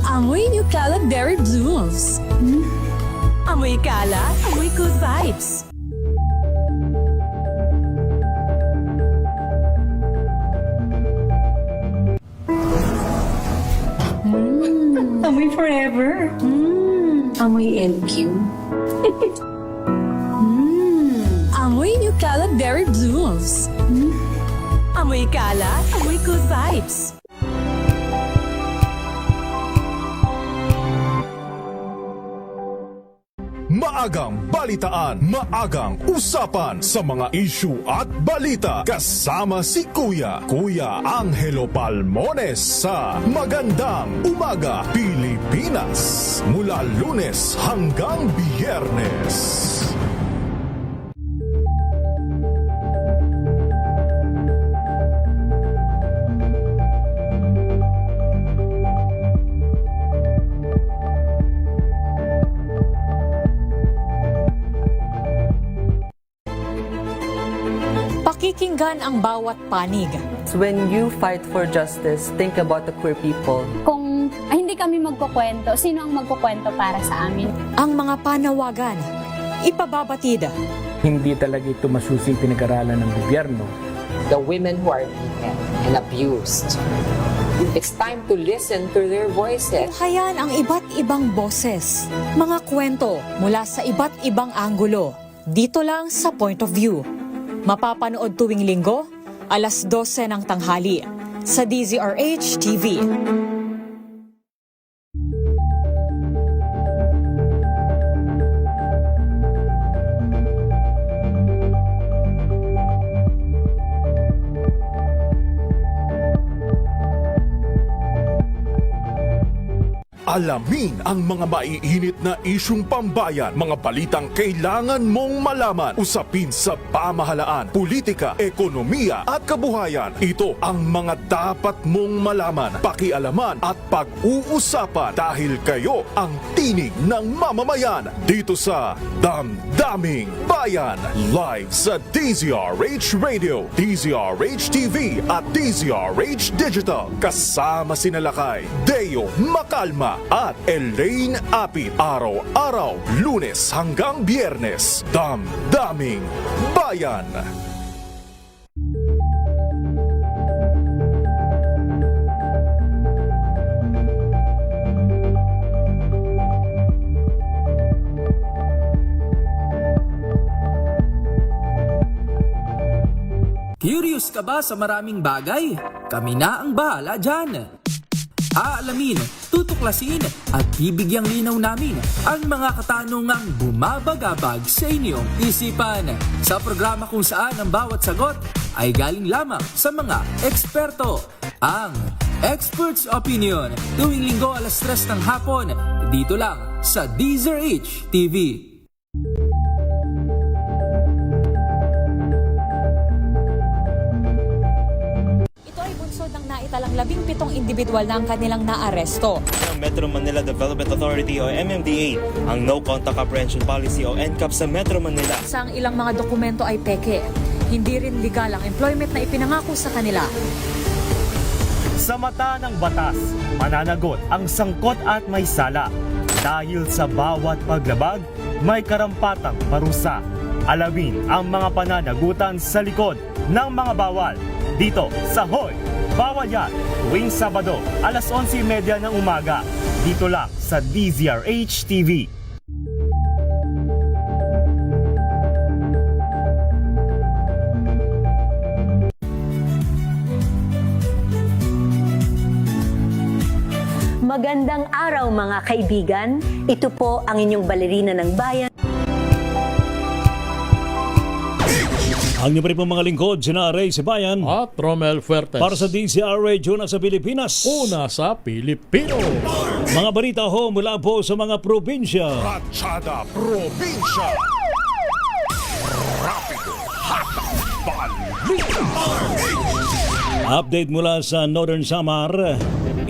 Amoy New Cala Berry Blooms. Amoy Cala, amoy good vibes. Amoy forever. Amoy LQ. Amoy New Cala Berry Blooms. Amoy Cala, amoy good vibes. Maagang balitaan, maagang usapan sa mga issue at balita. Kasama si Kuya Angelo Palmones sa Magandang Umaga Pilipinas. Mula Lunes hanggang Biyernes. Pakikinggan ang bawat panig. When you fight for justice, think about the queer people. Kung hindi kami magkukwento, sino ang magkukwento para sa amin? Ang mga panawagan, ipababatid. Hindi talaga ito masusing pinag-aralan ng gobyerno. The women who are beaten and abused. It's time to listen to their voices. Hayan ang iba't ibang boses, mga kwento mula sa iba't ibang anggulo. Dito lang sa Point of View. Mapapanood tuwing linggo, alas 12 ng tanghali sa DZRH TV. Alamin ang mga maiinit na isyung pambayan, mga balitang kailangan mong malaman, usapin sa pamahalaan, politika, ekonomiya at kabuhayan. Ito ang mga dapat mong malaman, pakialaman at pag-uusapan dahil kayo ang tinig ng mamamayan dito sa Damdaming Bayan. Live sa DZRH Radio, DZRH TV at DZRH Digital. Kasama sinalakay Deo Makalma at Elaine Apit. Araw-araw, Lunes hanggang Biyernes. Damdaming Bayan. Curious ka ba sa maraming bagay? Kami na ang bahala dyan. Aalamin, tutuklasin at bibigyang linaw namin ang mga katanungang bumabagabag sa inyong isipan. Sa programa kung saan ang bawat sagot ay galing lamang sa mga eksperto. Ang Expert's Opinion, tuwing linggo 3:00 ng hapon, dito lang sa DZRH TV. Ng naitalang 17 individual na ang kanilang naaresto. Ng Metro Manila Development Authority o MMDA ang No Contact Apprehension Policy o NCAP sa Metro Manila. Ang ilang mga dokumento ay peke. Hindi rin legal ang employment na ipinangako sa kanila. Sa mata ng batas, mananagot ang sangkot at may sala. Dahil sa bawat paglabag, may karampatang parusa. Alamin ang mga pananagutan sa likod ng mga bawal. Dito sa Hoy! Bawal Yan, tuwing Sabado, 11:30 ng umaga. Dito lang sa DZRH TV. Magandang araw mga kaibigan. Ito po ang inyong balerina ng bayan. Ang niyo po mga lingkod, sina Ray Sibayan at Romel Fuertes. Para sa DZRH, una sa Pilipinas. Una sa Pilipino. Mga balita ho mula po sa mga probinsya. Ratchada Probinsya. Rapido Hatang Balita. Update mula sa Northern Samar.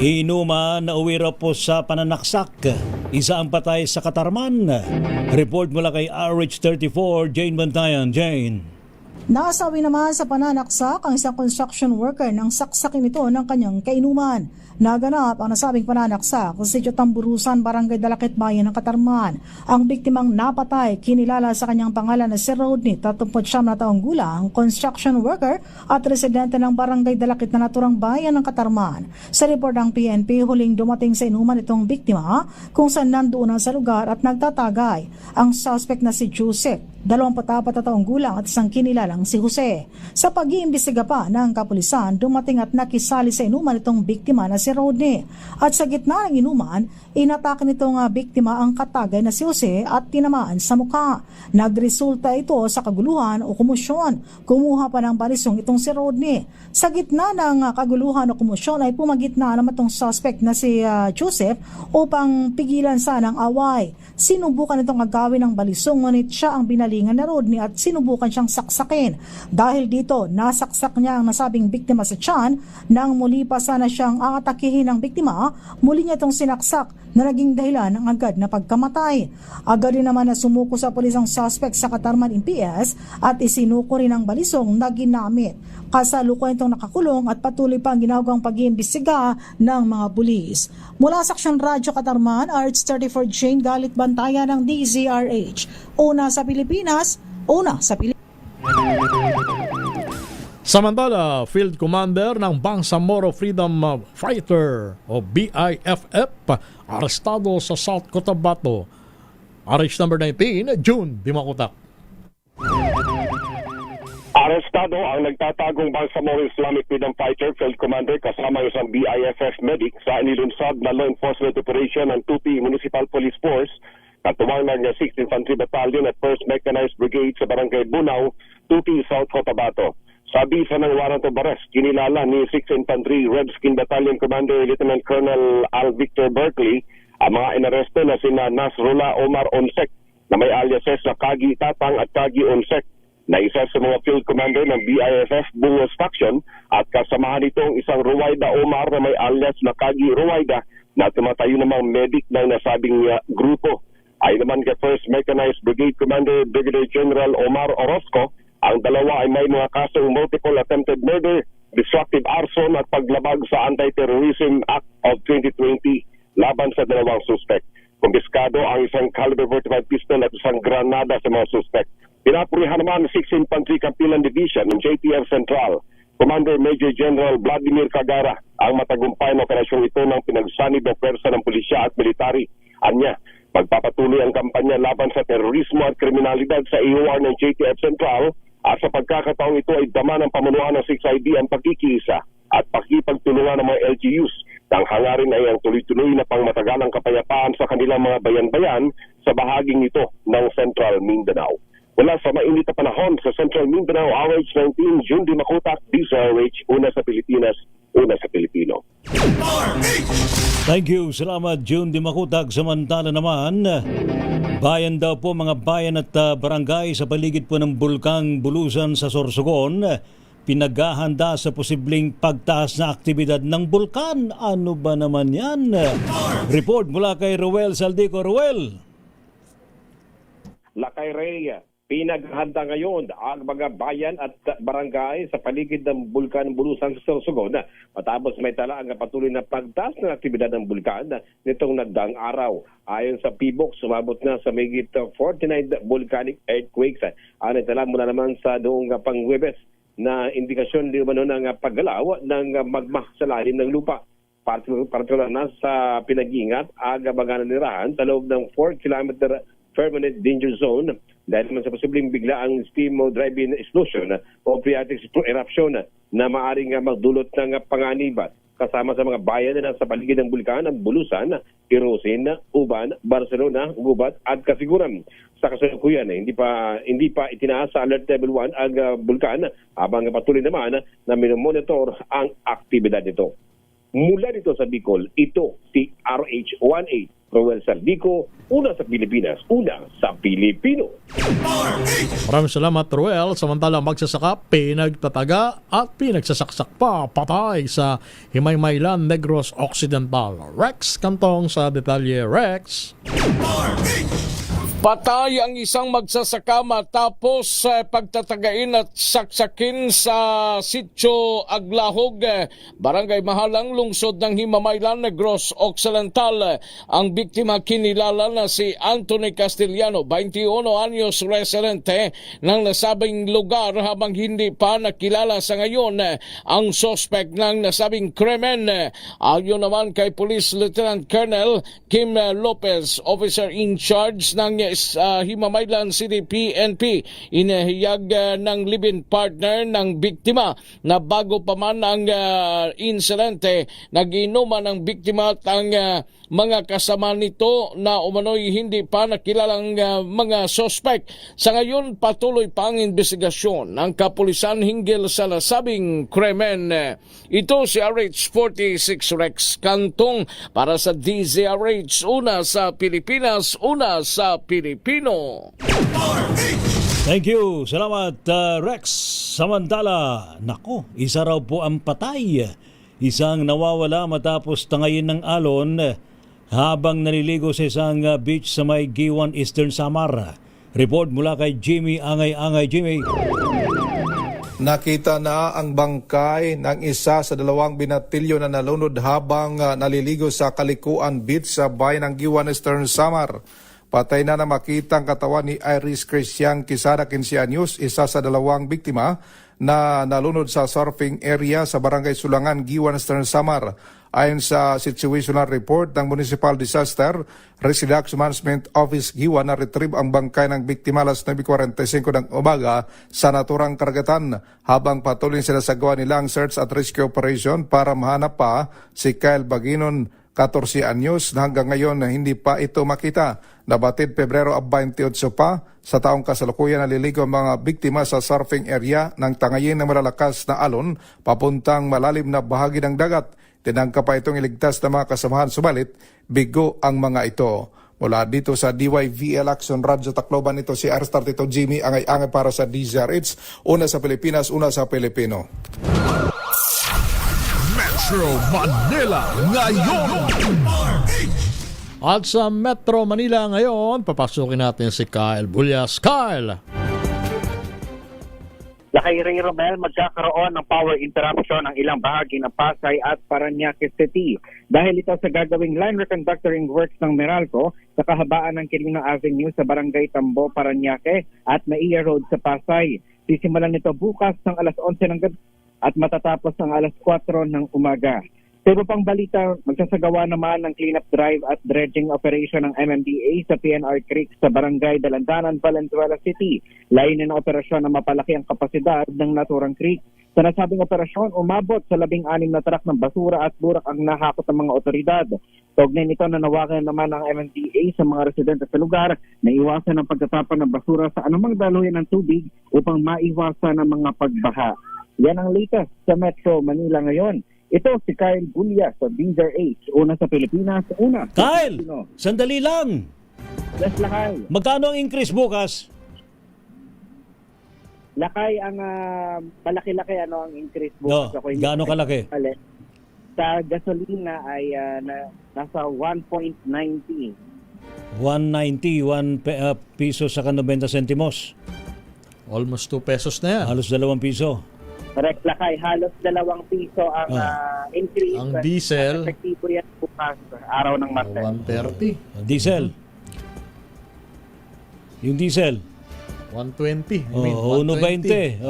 Inuman na uwira po sa pananaksak. Isa ang patay sa Katarman. Report mula kay RH34, Jane Bantayan. Jane. Nasawi naman sa pananaksak ang isang construction worker nang saksakin ito ng kanyang kainuman. Naganap ang nasabing pananaksak sa Sitio Tamburusan, Barangay Dalakit, Bayan ng Katarman. Ang biktimang napatay, kinilala sa kanyang pangalan na si Rodney, 39 na taong gulang, construction worker at residente ng Barangay Dalakit na naturang Bayan ng Katarman. Sa report ng PNP, huling dumating sa inuman itong biktima kung saan nandoon sa lugar at nagtatagay. Ang suspect na si Joseph, 24 na taong gulang at isang kinilalang si Jose. Sa pag-iimbestiga pa ng kapulisan, dumating at nakisali sa inuman itong biktima na si Rodney. At sa gitna ng inuman, inatake nitong biktima ang katagay na si Jose at tinamaan sa mukha. Nagresulta ito sa kaguluhan o komosyon. Kumuha pa ng barisong itong si Rodney. Sa gitna ng kaguluhan o komosyon ay pumagitna naman itong suspect na si Joseph upang pigilan sana ang away. Sinubukan itong agawin ng balisong, ngunit siya ang binalingan na Rodney at sinubukan siyang saksakin. Dahil dito, nasaksak niya ang nasabing biktima sa tiyan. Nang muli pa sana siyang aatakihin ng biktima, muli niya itong sinaksak na naging dahilan ng agad na pagkamatay. Agad rin naman na sumuko sa pulis ang suspect sa Katarman MPS at isinuko rin ang balisong na ginamit. Kasalukuyan itong nakakulong at patuloy pa ang ginagawang pag-iimbestiga ng mga pulis. Mula sa Aksyon Radyo Katarman, RH34 Jane Galit Bantayan ng DZRH. Una sa Pilipinas, una sa Pilipinas. Samantala, Field Commander ng Bangsamoro Freedom Fighter o BIFF arestado sa South Cotabato. RH number 19, June Dimakutak. Arestado ang nagtatagong Bangsamoro Islamic Freedom Fighter Field Commander kasama isang BIFF medic sa inilunsad na law enforcement operation ng Tupi Municipal Police Force katuwang ng 6th Infantry Battalion at 1st Mechanized Brigade sa Barangay Bunao, Tupi, South Cotabato. Sa bisa ng warrant of arrest, kinilala ni 6th Infantry Redskin Battalion Commander Lieutenant Colonel Al Victor Berkeley ang mga inaresto na sina Nasrullah Omar Onsek na may aliases na Kagi Tatang at Kagi Onsek na isa sa mga field commander ng BIFF Bungos Faction at kasamahan nitong isang Ruwaida Omar na may alias na Kagi Ruwaida na tumatayo namang medic ng nasabing grupo. Ay naman kay 1st Mechanized Brigade Commander Brigadier General Omar Orozco, ang dalawa ay may mga kasong multiple attempted murder, destructive arson at paglabag sa Anti-Terrorism Act of 2020 laban sa dalawang suspect. Kumpiskado ang isang caliber 45 pistol at isang granada sa mga suspect. Pinapurihan naman ng 6th Infantry Campilan Division ng JTF Central, Commander Major General Vladimir Cagara, ang matagumpay na operasyong ito ng pinagsanib na pwersa ng pulisya at military. Anya, magpapatuloy ang kampanya laban sa terorismo at kriminalidad sa AOR ng JTF Central At sa pagkakataong ito ay dama ng pamunuan ng 6ID ang pagkikiisa at pakipagtulungan ng mga LGUs. Ang hangarin ay ang tuloy-tuloy na pangmatagalang kapayapaan sa kanilang mga bayan-bayan sa bahaging ito ng Central Mindanao. Mula sa mainit na panahon sa Central Mindanao, RH19, June Di Makutak, DZRH, una sa Pilipinas, una sa Pilipino. Thank you. Salamat, June Di Makutak. Samantala naman, bayan daw po, mga bayan at barangay sa paligid po ng Bulkang Bulusan sa Sorsogon, pinaghahanda sa posibleng pagtaas na aktibidad ng bulkan. Ano ba naman yan? Report mula kay Ruel Saldico. Ruel. Lakay Ray, pinaghanda ngayon ang mga bayan at barangay sa paligid ng Bulkan Bulusan sa Sorsogon matapos may tala ang patuloy na pagtaas ng aktibidad ng bulkan nitong nagdaang araw. Ayon sa PBOK, sumabot na sa mahigit 49 volcanic earthquakes. Ang itala mula naman sa noong pang-Huwebes na indikasyon di umano ng paggalaw ng magma sa lalim ng lupa. Partikular na sa pinag-iingat ang mga nanirahan sa loob ng 4-kilometer permanent danger zone dahil naman sa posibleng biglaang steam drive-in explosion o phreatic eruption na maaaring magdulot ng panganiban. Kasama sa mga bayan na sa paligid ng bulkan ang Bulusan, Irosin, Uban, Barcelona, Gubat at Kasiguran. Sa kasalukuyan, hindi pa itinaas sa alert level 1 ang bulkan habang patuloy naman na minomonitor ang aktibidad nito. Mula dito sa Bicol, ito si RH18. Roel Saldico, una sa Pilipinas, una sa Pilipino. Maraming salamat, Ruel. Samantala, magsasaka, pinagtataga at pinagsasaksak pa patay sa Himaymaylan, Negros Occidental. Rex Cantong sa detalye. Rex. Patay ang isang magsasaka matapos pagtatagain at saksakin sa Sitio Aglahog, Barangay Mahalang, lungsod ng Himamaylan, Negros Occidental. Ang biktima kinilala na si Anthony Castellano, 21 anyos, residente ng nasabing lugar, habang hindi pa nakilala sa ngayon ang suspect ng nasabing krimen. Ayon naman kay Police Lieutenant Colonel Kim Lopez, officer in charge ng Himamaylan City PNP, inihiyag ng live-in partner ng biktima na bago pa man ang insidente, nag-inuman ng biktima at ang mga kasama nito na umano'y hindi pa nakilalang mga suspect. Sa ngayon, patuloy pa ang investigasyon ng kapulisan hinggil sa nasabing krimen. Ito si RH46 Rex Cantong para sa DZRH, una sa Pilipinas, una sa Pilipino. Thank you. Salamat, Rex. Samantala, nako, isa raw po ang patay. Isang nawawala matapos tangayin ng alon habang naliligo sa isang beach sa may Giwan, Eastern Samar. Report mula kay Jimmy Angay-Angay. Jimmy. Nakita na ang bangkay ng isa sa dalawang binatilyo na nalunod habang naliligo sa Kalikuan Beach sa bayan ng Giwan, Eastern Samar. Patay na makita ang katawan ni Iris Cristian Quisada, 15 anyos, isa sa dalawang biktima na nalunod sa surfing area sa Barangay Sulangan, Giwan, Eastern Samar. Ayon sa situational report ng Municipal Disaster Reduction Management Office Giwan, na-retrieve ang bangkay ng biktima alas 9:45 ng umaga sa naturang karagatan. Habang patuloy sinasagawa nilang search at rescue operation para mahanap pa si Kyle Baginon, 14 anyos, na hanggang ngayon hindi pa ito makita. Nabatid Pebrero 28 pa sa taong kasalukuyan naliligo ang mga biktima sa surfing area ng tangayin ng malalakas na alon papuntang malalim na bahagi ng dagat. Tinangka pa itong iligtas na mga kasamahan, subalit bigo ang mga ito. Mula dito sa DYVL Action Radyo Tacloban, ito si R32 Jimmy Angay-Angay para sa DZRH, una sa Pilipinas, una sa Pilipino. Metro Manila ngayon. At sa Metro Manila ngayon, papasukin natin si Kyle Bullas. Kyle! Lakay Ray Romel, magkakaroon ng power interruption ang ilang bahagi ng Pasay at Parañaque City dahil ito sa gagawing line reconductoring works ng Meralco sa kahabaan ng Quirino Avenue sa Barangay Tambo, Parañaque at Naiya Road sa Pasay. Sisimulan nito bukas ng alas 11 ng gabi at matatapos ng alas 4 ng umaga. Sa iba pang balita, magsasagawa naman ng cleanup drive at dredging operation ng MMDA sa PNR Creek sa Barangay Dalandanan, Valenzuela City. Layunin ng operasyon na mapalaki ang kapasidad ng naturang creek. Sa nasabing operasyon, umabot sa 16 na truck ng basura at burak ang nahakot ng mga otoridad. Kaugnay nito, nanawagan naman ng MMDA sa mga residente sa lugar na iwasan ang pagtatapon ng basura sa anumang daluyan ng tubig upang maiwasan ang mga pagbaha. Yan ang latest sa Metro Manila ngayon. Ito si Kyle Bulya sa DZRH. Una sa Pilipinas, una. Kyle, sandali lang. Yes, Lakay. Magkano ang increase bukas? Lakay ang malaki-laki ang increase bukas. No, gaano kalaki? Sa gasolina ay nasa 1.90. 190, 1 piso sa 90 sentimos. Almost 2 pesos na yan. Halos 2 piso. Correct, Lakay. Halos 2 piso ang increase. Ang diesel, Epektibo yan bukas, araw ng Martes. 130. Diesel. Yung diesel. 120. Oh, 1.20.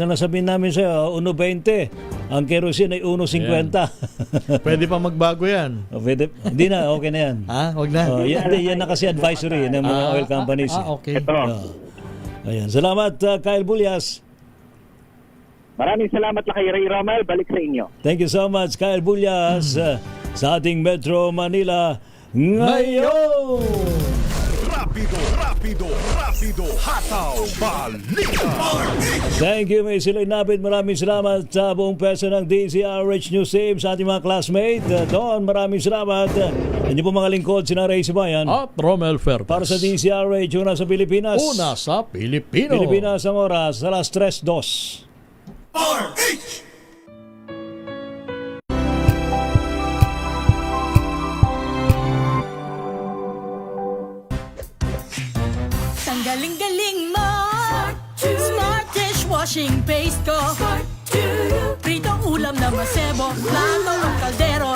Nasabihin namin sa'yo, 1.20. Ang kerosene ay 1.50. Pwede pa magbago yan. Pwede, hindi na, okay na yan. Huwag na. Yan na kasi advisory ng mga oil companies. Okay. Ayan. Salamat, Kyle Bulyas. Maraming salamat Lakay Ray Romel. Balik sa inyo. Thank you so much, Kyle Bulyas, sa ating Metro Manila ngayon. Rapido, hataw, balita. Thank you, May Siloy Napit. Maraming salamat sa buong pwesto ng DZRH News Team, sa ating mga classmate. Doon, maraming salamat. Inyo po mga lingkod, sina Ray Sibayan. At Romel Fairfax. Para sa DZRH, una sa Pilipinas. Una sa Pilipino. Pilipinas ang oras, alas 3:02. Galing-galing mo, Smart dishwashing paste ko, pritong ulam na masebo, plato ng kaldero,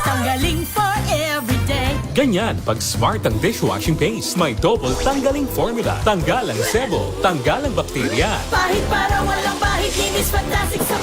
tanggaling for everyday. Ganyan pag Smart ang dishwashing paste. May double tanggaling formula. Tanggal ang sebo, tanggal ang bakterya. Pahit para walang pahit, linis fantastic sa